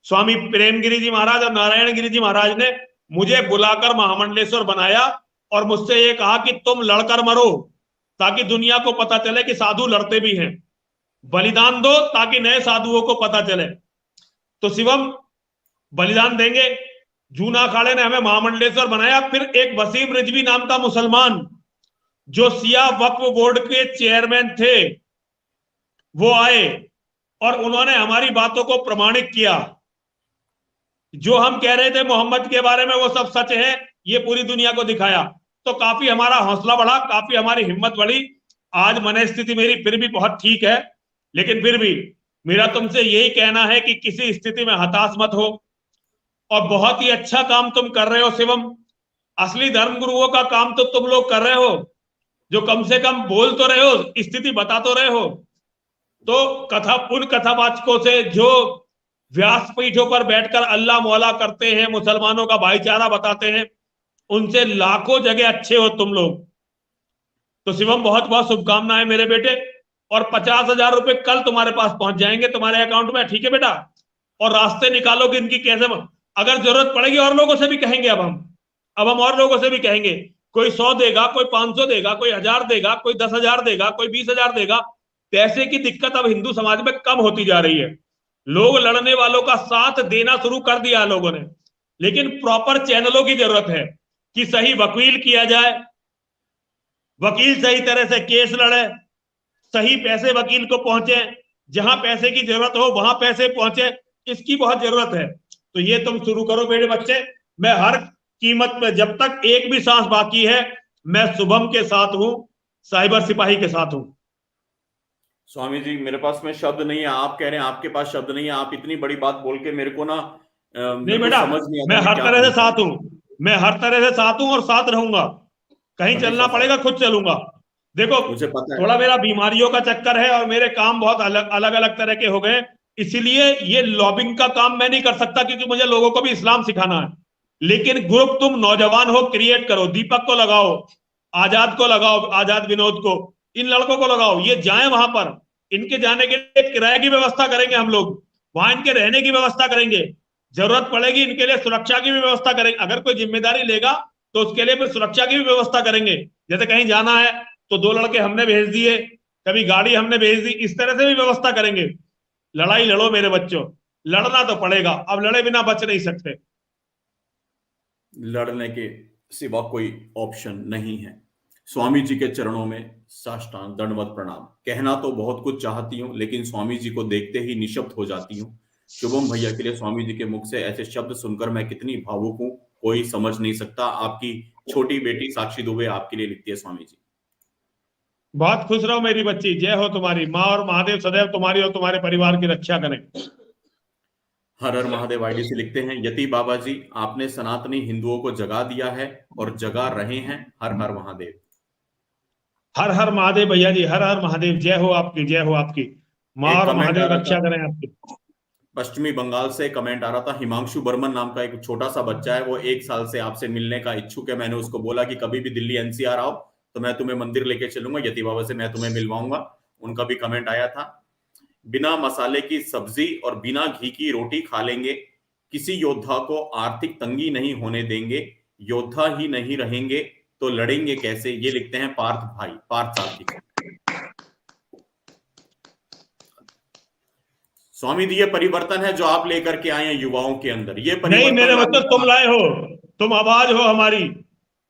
स्वामी प्रेमगिरी जी महाराज और नारायण गिरी जी महाराज ने मुझे बुलाकर महामंडलेश्वर बनाया और मुझसे ये कहा कि तुम लड़कर मरो ताकि दुनिया को पता चले कि साधु लड़ते भी हैं, बलिदान दो ताकि नए साधुओं को पता चले। तो शिवम बलिदान देंगे। जूना अखाड़े ने हमें महामंडलेश्वर बनाया। फिर एक वसीम रिजवी नाम का मुसलमान जो सिया वक्फ बोर्ड के चेयरमैन थे, वो आए और उन्होंने हमारी बातों को प्रमाणित किया। जो हम कह रहे थे मोहम्मद के बारे में वो सब सच है, ये पूरी दुनिया को दिखाया। तो काफी हमारा हौसला बढ़ा, काफी हमारी हिम्मत बढ़ी। आज मनस्थिति मेरी फिर भी बहुत ठीक है, लेकिन फिर भी मेरा तुमसे यही कहना है कि किसी स्थिति में हताश मत हो और बहुत ही अच्छा काम तुम कर रहे हो शिवम। असली धर्म गुरुओं का काम तो तुम लोग कर रहे हो, जो कम से कम बोल तो रहे हो, स्थिति बता तो रहे हो। तो उन कथावाचकों से जो व्यासपीठों पर बैठकर अल्लाह मौला करते हैं, मुसलमानों का भाईचारा बताते हैं, उनसे लाखों जगह अच्छे हो तुम लोग। तो शिवम बहुत बहुत शुभकामनाएं मेरे बेटे, और 50,000 रुपए कल तुम्हारे पास पहुंच जाएंगे तुम्हारे अकाउंट में, ठीक है बेटा। और रास्ते निकालो कि इनकी कैसे, अगर जरूरत पड़ेगी और लोगों से भी कहेंगे, अब हम और लोगों से भी कहेंगे। कोई 100 देगा, कोई 500 देगा, कोई 1000 देगा, कोई 10,000 देगा, कोई 20,000 देगा। पैसे की दिक्कत अब हिंदू समाज में कम होती जा रही है। लोग लड़ने वालों का साथ देना शुरू कर दिया लोगों ने, लेकिन प्रॉपर चैनलों की जरूरत है कि सही वकील किया जाए, वकील सही तरह से केस लड़े, सही पैसे वकील को पहुंचे, जहां पैसे की जरूरत हो वहां पैसे पहुंचे, इसकी बहुत जरूरत है। तो ये तुम शुरू करो मेरे बच्चे। मैं हर कीमत पे, जब तक एक भी सांस बाकी है, मैं शुभम के साथ हूं, साइबर सिपाही के साथ हूं। स्वामी जी, मेरे पास में शब्द नहीं है। आप कह रहे हैं आपके पास शब्द नहीं है, आप इतनी बड़ी बात बोल के मेरे को ना नहीं मेरे को बेटा, समझ नहीं आता मैं मैं हर क्या तरह से करूं। साथ हूं, मैं हर तरह से साथ हूं और साथ रहूंगा। कहीं हमेशा चलना पड़ेगा साथ। खुद चलूंगा। देखो, मुझे पता है। थोड़ा मेरा बीमारियों का चक्कर है और मेरे काम बहुत अलग अलग अलग तरह के हो गए, इसीलिए ये लॉबिंग का काम मैं नहीं कर सकता, क्योंकि मुझे लोगों को भी इस्लाम सिखाना है। लेकिन ग्रुप तुम नौजवान हो, क्रिएट करो, दीपक को लगाओ, आजाद को लगाओ, आजाद विनोद को, इन लड़कों को लगाओ, ये जाए वहां पर। इनके जाने के लिए किराए की व्यवस्था करेंगे हम लोग, वहां इनके रहने की व्यवस्था करेंगे, जरूरत पड़ेगी इनके लिए सुरक्षा की भी व्यवस्था करेंगे। अगर कोई जिम्मेदारी लेगा तो उसके लिए फिर सुरक्षा की भी व्यवस्था करेंगे। जैसे कहीं जाना है तो 2 लड़के हमने भेज दिए, कभी गाड़ी हमने भेज दी, इस तरह से भी व्यवस्था करेंगे। लड़ाई लड़ो मेरे बच्चों, लड़ना तो पड़ेगा, अब लड़े बिना बच नहीं सकते। लड़ने के सिवा कोई ऑप्शन नहीं है। स्वामी जी के चरणों में साष्टांग दंडवत प्रणाम। कहना तो बहुत कुछ चाहती हूँ, लेकिन स्वामी जी को देखते ही निशब्द हो जाती हूँ। शुभम भैया के लिए स्वामी जी के मुख से ऐसे शब्द सुनकर मैं कितनी भावुक हूँ, कोई समझ नहीं सकता। आपकी छोटी बेटी साक्षी दुबे आपके लिए लिखती है, स्वामी जी बहुत खुश रहो मेरी बच्ची, जय हो तुम्हारी। माँ और महादेव सदैव तुम्हारी और तुम्हारे परिवार की रक्षा करें। हर हर महादेव आईडी से लिखते हैं, यति बाबा जी आपने सनातनी हिंदुओं को जगा दिया है और जगा रहे हैं। हर हर महादेव। हर हर महादेव भैया जी, हर हर महादेव, जय हो आपकी, जय हो आपकी। माँ एक और कमेंट आ महादेव रहा रक्षा था, करें आपकी। पश्चिमी बंगाल से कमेंट आ रहा था, हिमांशु बर्मन नाम का एक छोटा सा बच्चा है, वो 1 साल से आपसे मिलने का इच्छुक है। मैंने उसको बोला कि कभी भी दिल्ली एनसीआर आओ तो मैं तुम्हें मंदिर लेके चलूंगा, यति बाबा से मैं तुम्हें मिलवाऊंगा। उनका भी कमेंट आया था, बिना मसाले की सब्जी और बिना घी की रोटी खा लेंगे, किसी योद्धा को आर्थिक तंगी नहीं होने देंगे, योद्धा ही नहीं रहेंगे तो लड़ेंगे कैसे। ये लिखते हैं पार्थ भाई, पार्थ सारथी। स्वामी जी, ये परिवर्तन है जो आप लेकर के आए हैं युवाओं के अंदर, ये नहीं परिवर्तन मेरे लाने बच्चों, तुम का। लाए हो, तुम आवाज हो हमारी,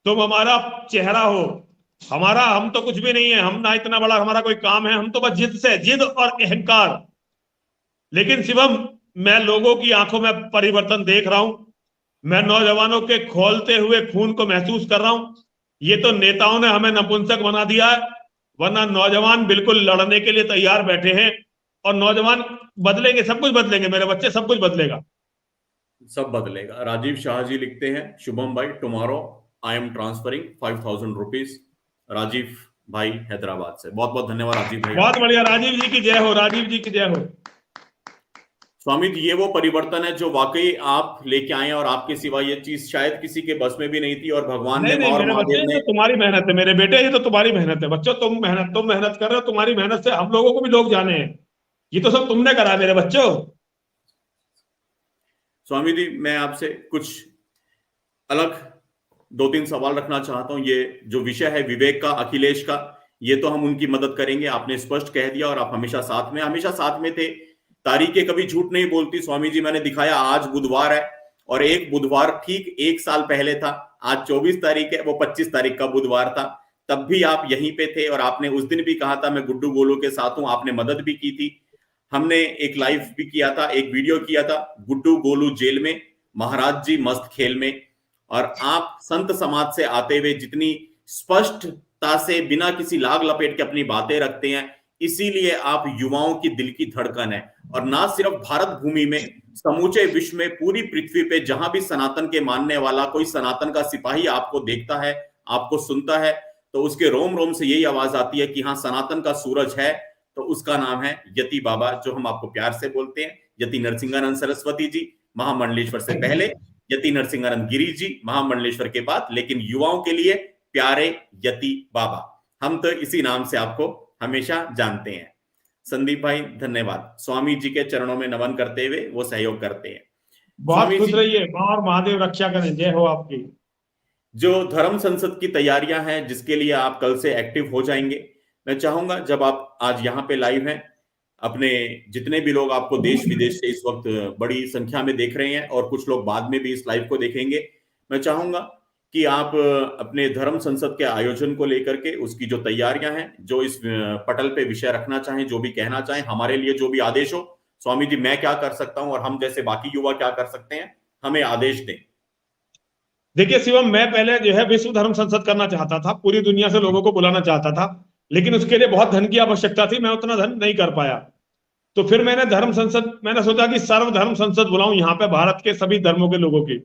तुम हमारा चेहरा हो। हमारा, हम तो कुछ भी नहीं है, हम ना इतना बड़ा हमारा कोई काम है, हम तो बस जिद से, जिद और अहंकार। लेकिन शिवम, मैं लोगों की आंखों में परिवर्तन देख रहा हूं, मैं नौजवानों के खोलते हुए खून को महसूस कर रहा हूं। ये तो नेताओं ने हमें नपुंसक बना दिया है, वरना नौजवान बिल्कुल लड़ने के लिए तैयार बैठे हैं। और नौजवान बदलेंगे, सब कुछ बदलेंगे मेरे बच्चे, सब कुछ बदलेगा। सब बदलेगा। राजीव शाह जी लिखते हैं, शुभम भाई tomorrow I am transferring 5,000 rupees. Rajiv भाई हैदराबाद से, बहुत बहुत धन्यवाद राजीव भाई बहुत आपका। बढ़िया, राजीव जी की जय हो, राजीव जी की जय हो। स्वामी जी, ये वो परिवर्तन है जो वाकई आप लेके आए हैं, और आपके सिवा ये चीज शायद किसी के बस में भी नहीं थी, और भगवान नहीं ने, मां नहीं और मेरे बच्चे, महादेव ये ने। तो तुम्हारी मेहनत है मेरे बेटे, ये तो तुम्हारी मेहनत है बच्चों। तुम मेहनत कर रहे हो, तुम्हारी मेहनत से हम लोगों को भी लोग जाने हैं। ये तो सब तुमने करा मेरे बच्चों। स्वामी जी, मैं आपसे कुछ अलग 2-3 सवाल रखना चाहता हूं। ये जो विषय है विवेक का, अखिलेश का, ये तो हम उनकी मदद करेंगे, आपने स्पष्ट कह दिया, और आप हमेशा साथ में थे। तारीखें कभी झूठ नहीं बोलती स्वामी जी, मैंने दिखाया आज बुधवार है, और एक बुधवार ठीक 1 साल पहले था। आज 24 तारीख है, वो 25 तारीख का बुधवार था। तब भी आप यहीं पे थे, और आपने उस दिन भी कहा था मैं गुड्डू गोलू के साथ हूं, आपने मदद भी की थी। हमने एक लाइव भी किया था, एक वीडियो किया था, गुड्डू गोलू जेल में, महाराज जी मस्त खेल में। और आप संत समाज से आते हुए जितनी स्पष्टता से बिना किसी लाग लपेट के अपनी बातें रखते हैं, इसीलिए आप युवाओं की दिल की धड़कन है। और ना सिर्फ भारत भूमि में, समूचे विश्व में, पूरी पृथ्वी पे जहां भी सनातन के मानने वाला कोई सनातन का सिपाही आपको देखता है, आपको सुनता है, तो उसके रोम रोम से यही आवाज आती है कि हाँ, सनातन का सूरज है। तो उसका नाम है यति बाबा, जो हम आपको प्यार से बोलते हैं। यति नरसिंहानंद सरस्वती जी महामंडलेश्वर से पहले, यति नरसिंहानंद गिरी जी महामंडलेश्वर के बाद, लेकिन युवाओं के लिए प्यारे यति बाबा। हम तो इसी नाम से आपको हमेशा जानते हैं। संदीप भाई धन्यवाद। स्वामी जी के चरणों में नमन करते हुए वो सहयोग करते हैं। बहुत खुश रहिए, मां और महादेव रक्षा करें। जय हो आपकी। जो धर्म संसद की तैयारियां हैं, जिसके लिए आप कल से एक्टिव हो जाएंगे, मैं चाहूंगा जब आप आज यहाँ पे लाइव हैं, अपने जितने भी लोग आपको देश विदेश से इस वक्त बड़ी संख्या में देख रहे हैं और कुछ लोग बाद में भी इस लाइव को देखेंगे, मैं चाहूंगा कि आप अपने धर्म संसद के आयोजन को लेकर के उसकी जो तैयारियां हैं, जो इस पटल पे विषय रखना चाहें, जो भी कहना चाहें, हमारे लिए जो भी आदेश हो, स्वामी जी मैं क्या कर सकता हूं और हम जैसे बाकी युवा क्या कर सकते हैं, हमें आदेश दें। देखिए शिवम, मैं पहले जो है विश्व धर्म संसद करना चाहता था, पूरी दुनिया से लोगों को बुलाना चाहता था, लेकिन उसके लिए बहुत धन की आवश्यकता थी, मैं उतना धन नहीं कर पाया। तो फिर मैंने सोचा कि सर्वधर्म संसद बुलाऊं यहाँ पे भारत के सभी धर्मों के लोगों की।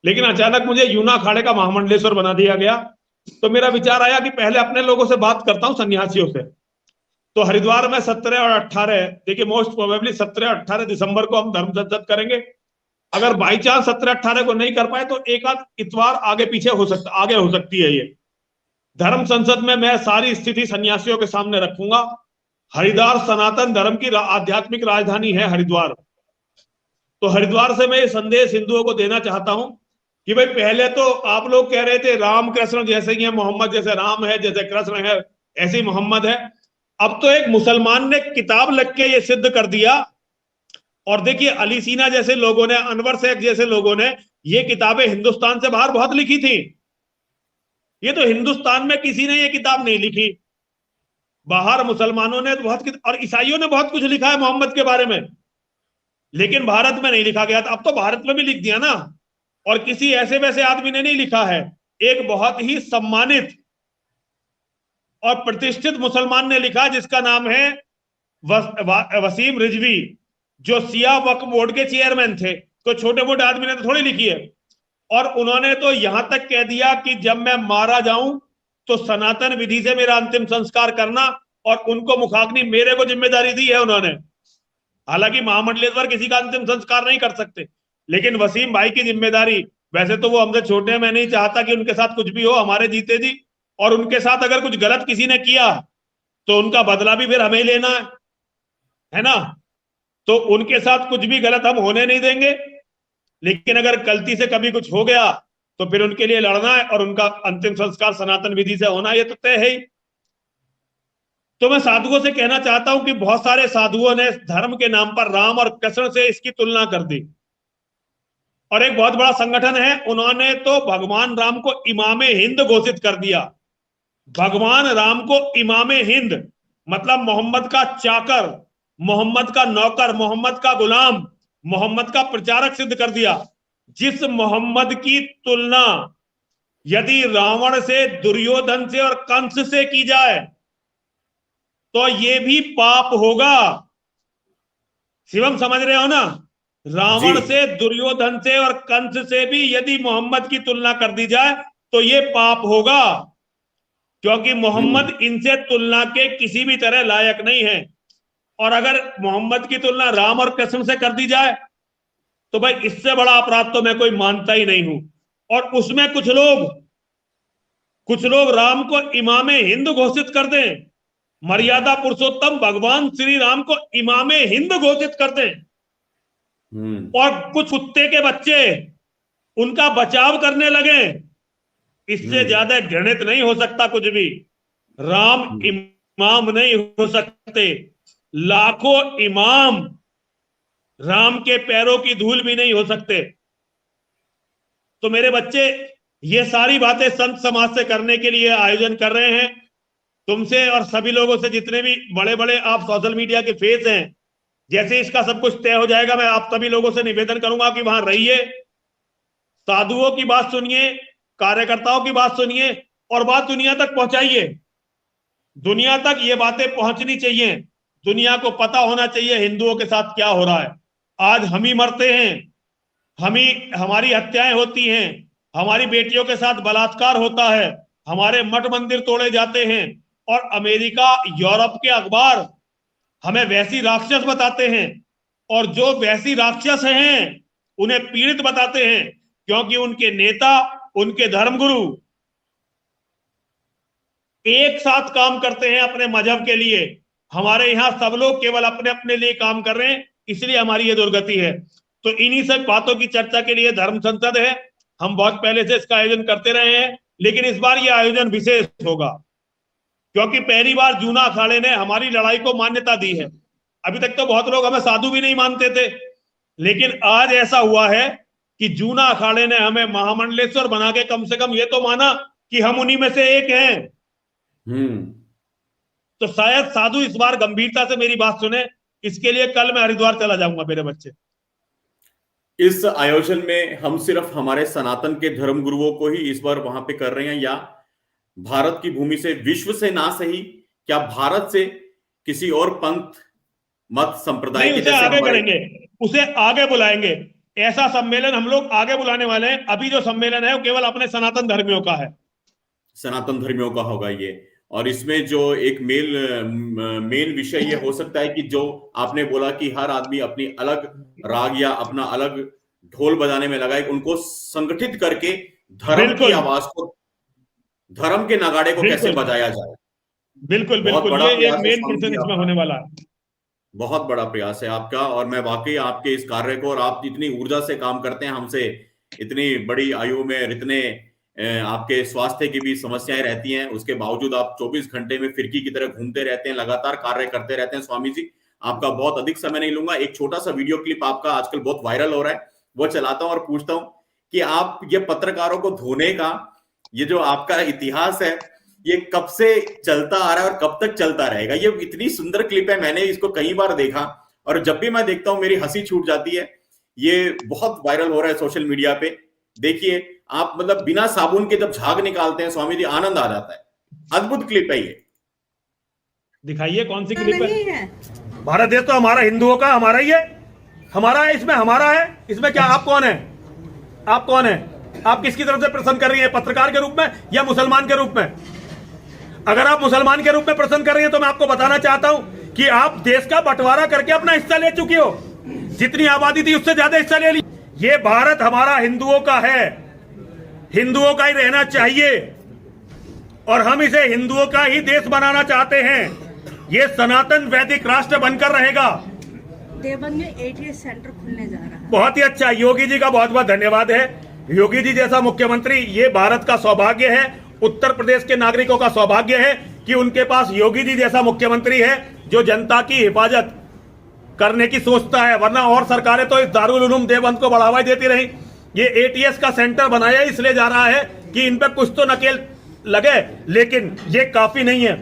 लेकिन अचानक मुझे यूना अखाड़े का महामंडलेश्वर बना दिया गया। तो मेरा विचार आया कि पहले अपने लोगों से बात करता हूं, सन्यासियों से। तो हरिद्वार में 17 और 18, देखिए मोस्ट प्रोबेबली 17 और 18 दिसंबर को हम धर्म संसद करेंगे। अगर बाई चांस 17-18 को नहीं कर पाए तो एक आध इतवार आगे पीछे हो सकती है ये धर्म संसद में। मैं सारी स्थिति सन्यासियों के सामने रखूंगा। हरिद्वार सनातन धर्म की आध्यात्मिक राजधानी है हरिद्वार। तो हरिद्वार से मैं ये संदेश हिंदुओं को देना चाहता हूं कि भाई, पहले तो आप लोग कह रहे थे राम कृष्ण जैसे ही है, मोहम्मद जैसे राम है, जैसे कृष्ण है ऐसे ही मोहम्मद है। अब तो एक मुसलमान ने किताब लिख के ये सिद्ध कर दिया। और देखिए, अली सीना जैसे लोगों ने, अनवर शेख जैसे लोगों ने ये किताबें हिंदुस्तान से बाहर बहुत लिखी थी। ये तो हिंदुस्तान में किसी ने ये किताब नहीं लिखी। बाहर मुसलमानों ने बहुत, और ईसाइयों ने बहुत कुछ लिखा है मोहम्मद के बारे में, लेकिन भारत में नहीं लिखा गया था। अब तो भारत में भी लिख दिया ना। और किसी ऐसे वैसे आदमी ने नहीं लिखा है, एक बहुत ही सम्मानित और प्रतिष्ठित मुसलमान ने लिखा, जिसका नाम है वसीम रिजवी, जो सिया वक्फ बोर्ड के चेयरमैन थे। तो छोटे मोटे आदमी ने तो थोड़ी लिखी है। और उन्होंने तो यहां तक कह दिया कि जब मैं मारा जाऊं तो सनातन विधि से मेरा अंतिम संस्कार करना, और उनको मुखाग्नि मेरे को जिम्मेदारी दी है उन्होंने। हालांकि महामंडलेश्वर किसी का अंतिम संस्कार नहीं कर सकते, लेकिन वसीम भाई की जिम्मेदारी, वैसे तो वो हमसे छोटे हैं, मैं नहीं चाहता कि उनके साथ कुछ भी हो, हमारे जीते जी। और उनके साथ अगर कुछ गलत किसी ने किया तो उनका बदला भी फिर हमें ही लेना है ना। तो उनके साथ कुछ भी गलत हम होने नहीं देंगे। लेकिन अगर गलती से कभी कुछ हो गया तो फिर उनके लिए लड़ना है, और उनका अंतिम संस्कार सनातन विधि से होना, ये तो तय है ही। तो मैं साधुओं से कहना चाहता हूं कि बहुत सारे साधुओं ने धर्म के नाम पर राम और कृष्ण से इसकी तुलना कर दी। और एक बहुत बड़ा संगठन है, उन्होंने तो भगवान राम को इमामे हिंद घोषित कर दिया। भगवान राम को इमामे हिंद मतलब मोहम्मद का चाकर, मोहम्मद का नौकर, मोहम्मद का गुलाम, मोहम्मद का प्रचारक सिद्ध कर दिया। जिस मोहम्मद की तुलना यदि रावण से, दुर्योधन से और कंस से की जाए तो ये भी पाप होगा। शिवम समझ रहे हो ना? रावण से, दुर्योधन से और कंस से भी यदि मोहम्मद की तुलना कर दी जाए तो ये पाप होगा, क्योंकि मोहम्मद इनसे तुलना के किसी भी तरह लायक नहीं है। और अगर मोहम्मद की तुलना राम और कृष्ण से कर दी जाए तो भाई इससे बड़ा अपराध तो मैं कोई मानता ही नहीं हूं। और उसमें कुछ लोग राम को इमामे हिंद घोषित कर दें, मर्यादा पुरुषोत्तम भगवान श्री राम को इमामे हिंद घोषित कर दें, और कुछ कुत्ते के बच्चे उनका बचाव करने लगे। इससे ज्यादा घृणित नहीं हो सकता कुछ भी। राम इमाम नहीं हो सकते, लाखों इमाम राम के पैरों की धूल भी नहीं हो सकते। तो मेरे बच्चे, ये सारी बातें संत समाज से करने के लिए आयोजन कर रहे हैं। तुमसे और सभी लोगों से, जितने भी बड़े बड़े आप सोशल मीडिया के फेस हैं, जैसे इसका सब कुछ तय हो जाएगा, मैं आप सभी लोगों से निवेदन करूंगा कि वहां रहिए, साधुओं की बात सुनिए, कार्यकर्ताओं की बात सुनिए, और बात दुनिया तक पहुंचाइए। दुनिया तक ये बातें पहुंचनी चाहिए, दुनिया को पता होना चाहिए हिंदुओं के साथ क्या हो रहा है। आज हम ही मरते हैं, हमारी हत्याएं होती हैं, हमारी बेटियों के साथ बलात्कार होता है, हमारे मठ मंदिर तोड़े जाते हैं, और अमेरिका, यूरोप के अखबार हमें वैसी राक्षस बताते हैं, और जो वैसी राक्षस हैं उन्हें पीड़ित बताते हैं, क्योंकि उनके नेता, उनके धर्मगुरु एक साथ काम करते हैं अपने मजहब के लिए। हमारे यहाँ सब लोग केवल अपने अपने लिए काम कर रहे हैं, इसलिए हमारी ये दुर्गति है। तो इन्हीं सब बातों की चर्चा के लिए धर्म संसद है। हम बहुत पहले से इसका आयोजन करते रहे हैं, लेकिन इस बार ये आयोजन विशेष होगा, क्योंकि पहली बार जूना अखाड़े ने हमारी लड़ाई को मान्यता दी है। अभी तक तो बहुत लोग हमें साधु भी नहीं मानते थे, लेकिन आज ऐसा हुआ है कि जूना अखाड़े ने हमें महामंडलेश्वर बना के कम से कम ये तो माना कि हम उन्हीं में से एक हैं। तो शायद साधु इस बार गंभीरता से मेरी बात सुने, इसके लिए कल मैं हरिद्वार चला जाऊंगा मेरे बच्चे। इस आयोजन में हम सिर्फ हमारे सनातन के धर्म गुरुओं को ही इस बार वहां पे कर रहे हैं, या भारत की भूमि से, विश्व से ना सही, क्या भारत से किसी और पंथ मत संप्रदाय के उसे आगे करेंगे, उसे आगे बुलाएंगे। ऐसा सम्मेलन हम लोग आगे बुलाने वाले हैं। अभी जो सम्मेलन है वो केवल अपने सनातन धर्मियों का है, सनातन धर्मियों का होगा ये। और इसमें जो एक मेन विषय ये हो सकता है कि जो आपने बोला कि हर आदमी अपनी अलग राग या अपना अलग ढोल बजाने में लगा है, उनको संगठित करके धर्म की आवाज को, धर्म के नगाड़े को कैसे बजाया जाए। बिल्कुल बिल्कुल, ये एक मेन प्रश्न इसमें होने वाला है। बहुत बड़ा प्रयास है आपका, और मैं वाकई आपके इस कार्य को, और आप इतनी ऊर्जा से काम करते हैं, हमसे इतनी बड़ी आयु में, इतने आपके स्वास्थ्य की भी समस्याएं रहती हैं, उसके बावजूद आप 24 घंटे में फिरकी की तरह घूमते रहते हैं, लगातार कार्य करते रहते हैं। स्वामी जी, आपका बहुत अधिक समय नहीं लूंगा, एक छोटा सा वीडियो क्लिप आपका आजकल बहुत वायरल हो रहा है, वो चलाता हूं और पूछता हूं कि आप ये पत्रकारों को धोने का ये जो आपका इतिहास है, ये कब से चलता आ रहा है और कब तक चलता रहेगा। ये इतनी सुंदर क्लिप है, मैंने इसको कई बार देखा, और जब भी मैं देखता हूं मेरी हंसी छूट जाती है। ये बहुत वायरल हो रहा है सोशल मीडिया पे। देखिए आप, मतलब बिना साबुन के जब झाग निकालते हैं स्वामी जी, आनंद आ जाता है। अद्भुत क्लिप है ये, दिखाइए कौन सी क्लिप है। भारत देश तो हमारा, हिंदुओं का हमारा ही है, हमारा है, इसमें हमारा है। इसमें क्या, आप कौन है, आप कौन है, आप किसकी तरफ से प्रश्न कर रही है, पत्रकार के रूप में या मुसलमान के रूप में? अगर आप मुसलमान के रूप में प्रश्न कर रही हैं तो मैं आपको बताना चाहता हूं कि आप देश का बंटवारा करके अपना हिस्सा ले चुकी हो। जितनी आबादी थी उससे ज्यादा हिस्सा ले ली। ये भारत हमारा हिंदुओं का है, हिंदुओं का ही रहना चाहिए, और हम इसे हिंदुओं का ही देश बनाना चाहते हैं। ये सनातन वैदिक राष्ट्र बनकर रहेगा। देवबंद में एटीएस सेंटर खुलने जा रहा है। बहुत ही अच्छा, योगी जी का बहुत बहुत धन्यवाद है। योगी जी जैसा मुख्यमंत्री, ये भारत का सौभाग्य है, उत्तर प्रदेश के नागरिकों का सौभाग्य है कि उनके पास योगी जी जैसा मुख्यमंत्री है जो जनता की हिफाजत करने की सोचता है। वरना और सरकारें तो इस दारुल उलूम देवबंद को बढ़ावा देती रही। ये एटीएस का सेंटर बनाया इसलिए जा रहा है कि इन पे कुछ तो नकेल लगे, लेकिन ये काफी नहीं है।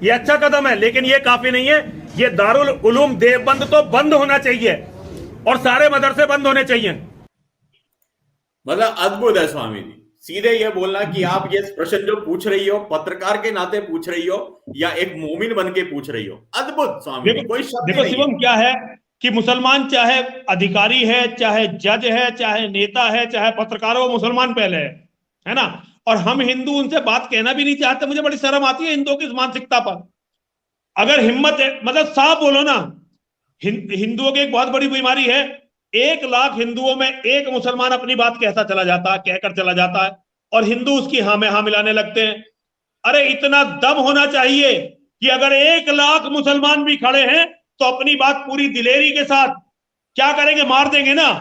ये अच्छा कदम है, लेकिन ये काफी नहीं है। ये दारुल उलूम देवबंद तो बंद होना चाहिए, और सारे मदरसे बंद होने चाहिए। मतलब अद्भुत है स्वामी जी, सीधे ये बोलना कि आप ये प्रश्न जो पूछ रही हो, पत्रकार के नाते पूछ रही हो या एक मोमिन बन के पूछ रही हो। अद्भुत स्वामी जी, कोई शब्द देखो शिवम, क्या है कि मुसलमान चाहे अधिकारी है, चाहे जज है, चाहे नेता है, चाहे पत्रकार हो, मुसलमान पहले है ना। और हम हिंदू उनसे बात कहना भी नहीं चाहते। मुझे बड़ी शर्म आती है हिंदुओं की इस मानसिकता पर। अगर हिम्मत है, मतलब साफ बोलो ना। हिंदुओं की एक बहुत बड़ी बीमारी है, 1 लाख हिंदुओं में एक मुसलमान अपनी बात कहता चला जाता है, कहकर चला जाता है, और हिंदू उसकी हाँ में हाँ मिलाने लगते हैं। अरे इतना दम होना चाहिए कि अगर 1 लाख मुसलमान भी खड़े हैं तो अपनी बात पूरी दिलेरी के साथ, क्या करेंगे, मार देंगे ना,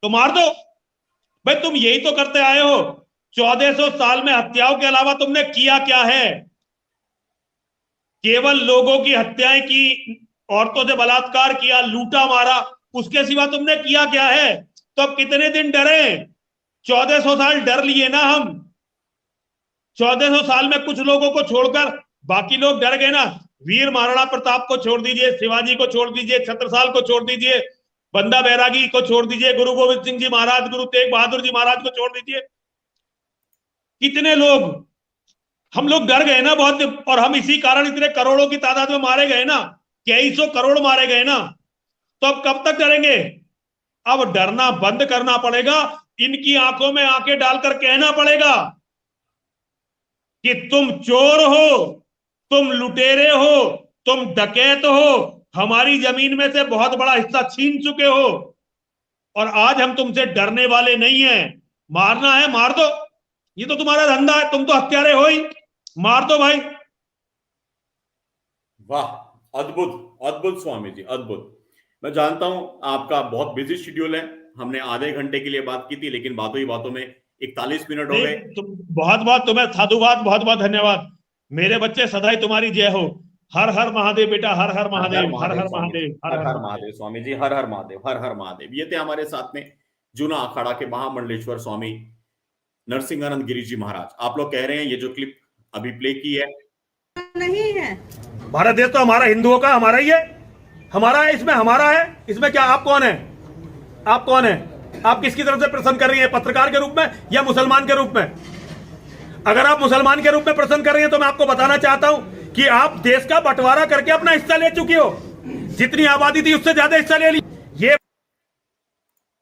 तो मार दो भाई। तुम यही तो करते आए हो। 1400 साल में हत्याओं के अलावा तुमने किया क्या है? केवल लोगों की हत्याएं की, औरतों से बलात्कार किया, लूटा मारा, उसके सिवा तुमने किया क्या है? तो अब कितने दिन डरे? 1400 साल डर लिए ना हम। 1400 साल में कुछ लोगों को छोड़कर बाकी लोग डर गए ना। वीर महाराणा प्रताप को छोड़ दीजिए, शिवाजी को छोड़ दीजिए, छत्रसाल को छोड़ दीजिए, बंदा बैरागी को छोड़ दीजिए, गुरु गोविंद सिंह जी महाराज, गुरु तेग बहादुर जी महाराज को छोड़ दीजिए। कितने लोग, हम लोग डर गए ना बहुत। और हम इसी कारण इतने करोड़ों की तादाद में मारे गए ना, कई सौ करोड़ मारे गए ना। तो अब कब तक डरेंगे? अब डरना बंद करना पड़ेगा, इनकी आंखों में आंखें डालकर कहना पड़ेगा कि तुम चोर हो, तुम लुटेरे हो, तुम डकैत हो, हमारी जमीन में से बहुत बड़ा हिस्सा छीन चुके हो और आज हम तुमसे डरने वाले नहीं हैं। मारना है मार दो, ये तो तुम्हारा धंधा है, तुम तो हत्यारे हो ही, मार दो भाई। वाह, अद्भुत अद्भुत स्वामी जी, अद्भुत। मैं जानता हूं आपका बहुत बिजी शेड्यूल है, हमने आधे घंटे के लिए बात की थी, लेकिन बातों ही बातों में 41 मिनट हो गए। बहुत बहुत तुम्हें साधुवाद, बहुत बहुत धन्यवाद। मेरे बच्चे सदा ही तुम्हारी जय हो। हर हर महादेव बेटा, हर हर महादेव, हर हर महादेव, हर हर महादेव स्वामी जी, हर हर महादेव, हर हर महादेव। ये थे हमारे साथ में जूना अखाड़ा के महामंडलेश्वर स्वामी नरसिंहानंद गिरी जी महाराज। आप लोग कह रहे हैं ये जो क्लिप अभी प्ले की है नहीं है। भारत देश तो हमारा हिंदुओं का, हमारा ही है, हमारा है, इसमें हमारा है, इसमें क्या? आप कौन है? आप कौन है? आप किसकी तरफ से प्रश्न कर रही हैं, पत्रकार के रूप में या मुसलमान के रूप में? अगर आप मुसलमान के रूप में प्रश्न कर रही हैं तो मैं आपको बताना चाहता हूं कि आप देश का बंटवारा करके अपना हिस्सा ले चुकी हो, जितनी आबादी थी उससे ज्यादा हिस्सा ले ली। ये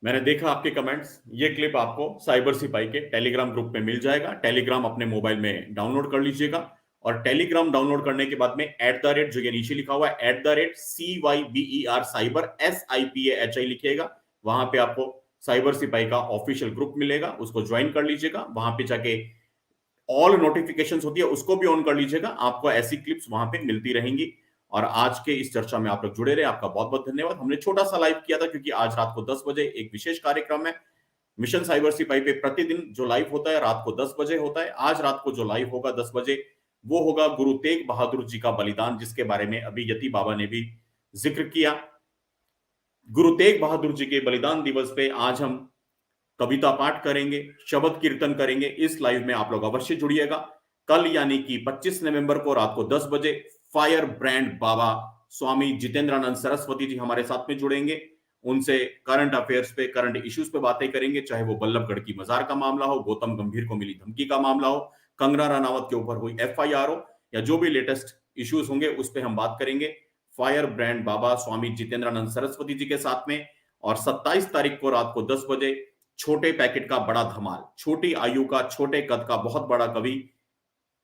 मैंने देखा आपके कमेंट्स। ये क्लिप आपको साइबर सिपाही के टेलीग्राम ग्रुप में मिल जाएगा। टेलीग्राम अपने मोबाइल में डाउनलोड कर लीजिएगा और टेलीग्राम डाउनलोड करने के बाद में @ जो ये नीचे लिखा हुआ है @CYBER साइबर SIPAHI लिखिएगा, वहां पे आपको साइबर सिपाही का ऑफिशियल ग्रुप मिलेगा, उसको ज्वाइन कर लीजिएगा। वहां पे जाके ऑल नोटिफिकेशंस होती है उसको भी ऑन कर लीजिएगा, आपको ऐसी क्लिप्स वहां पे मिलती रहेंगी। और आज के इस चर्चा में आप लोग जुड़े रहे, आपका बहुत बहुत धन्यवाद। हमने छोटा सा लाइव किया था क्योंकि आज रात को 10 बजे एक विशेष कार्यक्रम है मिशन साइबर सिपाही पे। प्रतिदिन जो लाइव होता है रात को 10 बजे होता है। आज रात को जो लाइव होगा 10 बजे वो होगा गुरु तेग बहादुर जी का बलिदान, जिसके बारे में अभी यति बाबा ने भी जिक्र किया। गुरु तेग बहादुर जी के बलिदान दिवस पे आज हम कविता पाठ करेंगे, शब्द कीर्तन करेंगे। इस लाइव में आप लोग अवश्य जुड़िएगा। कल यानी कि 25 नवंबर को रात को 10 बजे फायर ब्रांड बाबा स्वामी जितेंद्रानंद सरस्वती जी हमारे साथ में जुड़ेंगे। उनसे करंट अफेयर्स पे, करंट इश्यूज पे बातें करेंगे, चाहे वो बल्लभगढ़ की मजार का मामला हो, गौतम गंभीर को मिली धमकी का मामला हो, कंगना रनावत के ऊपर हुई FIR हो, या जो भी लेटेस्ट इश्यूज होंगे उस पर हम बात करेंगे फायर ब्रांड बाबा स्वामी जितेंद्रानंद सरस्वती जी के साथ में। और 27 तारीख को रात को 10 बजे छोटे पैकेट का बड़ा धमाल, छोटी आयु का, छोटे कद का बहुत बड़ा कवि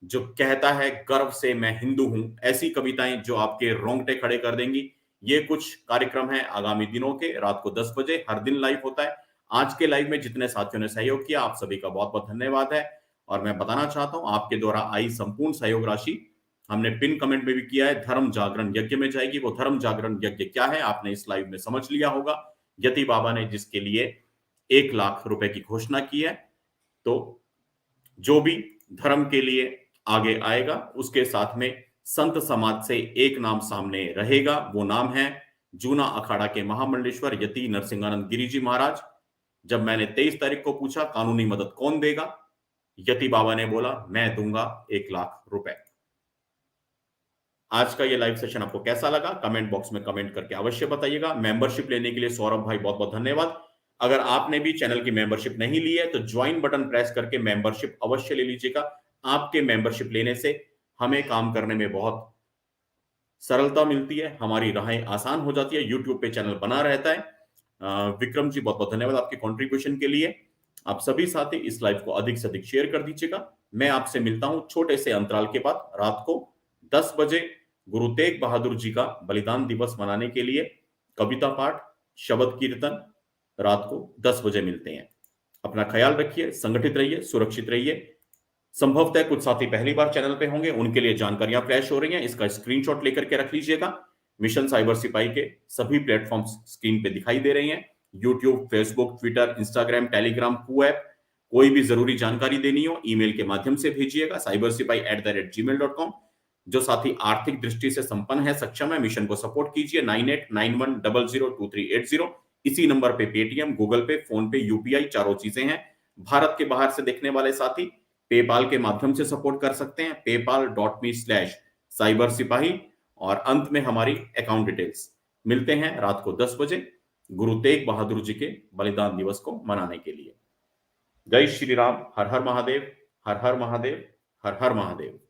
जो कहता है गर्व से मैं हिंदू हूं, ऐसी कविताएं जो आपके रोंगटे खड़े कर देंगी। ये कुछ कार्यक्रम है आगामी दिनों के, रात को 10 बजे हर दिन लाइव होता है। आज के लाइव में जितने साथियों ने सहयोग किया आप सभी का बहुत बहुत धन्यवाद है। और मैं बताना चाहता हूं आपके द्वारा आई संपूर्ण सहयोग राशि हमने पिन कमेंट में भी किया है, धर्म जागरण यज्ञ में जाएगी। वो धर्म जागरण यज्ञ क्या है आपने इस लाइव में समझ लिया होगा। यति बाबा ने जिसके लिए 1 लाख रुपए की घोषणा की है, तो जो भी धर्म के लिए आगे आएगा उसके साथ में संत समाज से एक नाम सामने रहेगा। वो नाम है जूना अखाड़ा के महामंडलेश्वर यति नरसिंहानंद गिरी जी महाराज। जब मैंने 23 तारीख को पूछा कानूनी मदद कौन देगा, यति बाबा ने बोला मैं दूंगा 1 लाख रुपए। आज का ये लाइव सेशन आपको कैसा लगा कमेंट बॉक्स में कमेंट करके अवश्य बताइएगा। मेंबरशिप लेने के लिए सौरभ भाई बहुत बहुत धन्यवाद। अगर आपने भी चैनल की मेंबरशिप नहीं ली है तो ज्वाइन बटन प्रेस करके मेंबरशिप अवश्य ले लीजिएगा। आपके मेंबरशिप लेने से हमें काम करने में बहुत सरलता मिलती है, हमारी राहें आसान हो जाती है, यूट्यूब पे चैनल बना रहता है। विक्रम जी बहुत बहुत धन्यवाद आपके कंट्रीब्यूशन के लिए। आप सभी साथी इस लाइव को अधिक से अधिक शेयर कर दीजिएगा। मैं आपसे मिलता हूं छोटे से अंतराल के बाद रात को 10 बजे गुरु तेग बहादुर जी का बलिदान दिवस मनाने के लिए कविता पाठ, शब्द कीर्तन रात को 10 बजे मिलते हैं। अपना ख्याल रखिए, संगठित रहिए, सुरक्षित रहिए। संभवतः कुछ साथी पहली बार चैनल पे होंगे, उनके लिए जानकारियां फ्लैश हो रही हैं, इसका स्क्रीनशॉट लेकर के रख लीजिएगा। मिशन साइबर सिपाही के सभी प्लेटफॉर्म्स स्क्रीन पे दिखाई दे रही हैं, YouTube, Facebook, Twitter, Instagram, Telegram, app. कोई भी जरूरी जानकारी देनी हो ईमेल के माध्यम से भेजिएगा cybersipai@gmail.com। जो साथी आर्थिक दृष्टि से संपन्न है, सक्षम है, मिशन को सपोर्ट कीजिए 9891002380। इसी नंबर पे पेटीएम, गूगल पे, फोन पे, UPI चारों चीजें हैं। भारत के बाहर से देखने वाले साथी पेपाल के माध्यम से सपोर्ट कर सकते हैं, paypal.me/cybersipahi। और अंत में हमारी अकाउंट डिटेल्स। मिलते हैं रात को 10 बजे गुरु तेग बहादुर जी के बलिदान दिवस को मनाने के लिए। जय श्री राम, हर हर महादेव, हर हर महादेव, हर हर महादेव।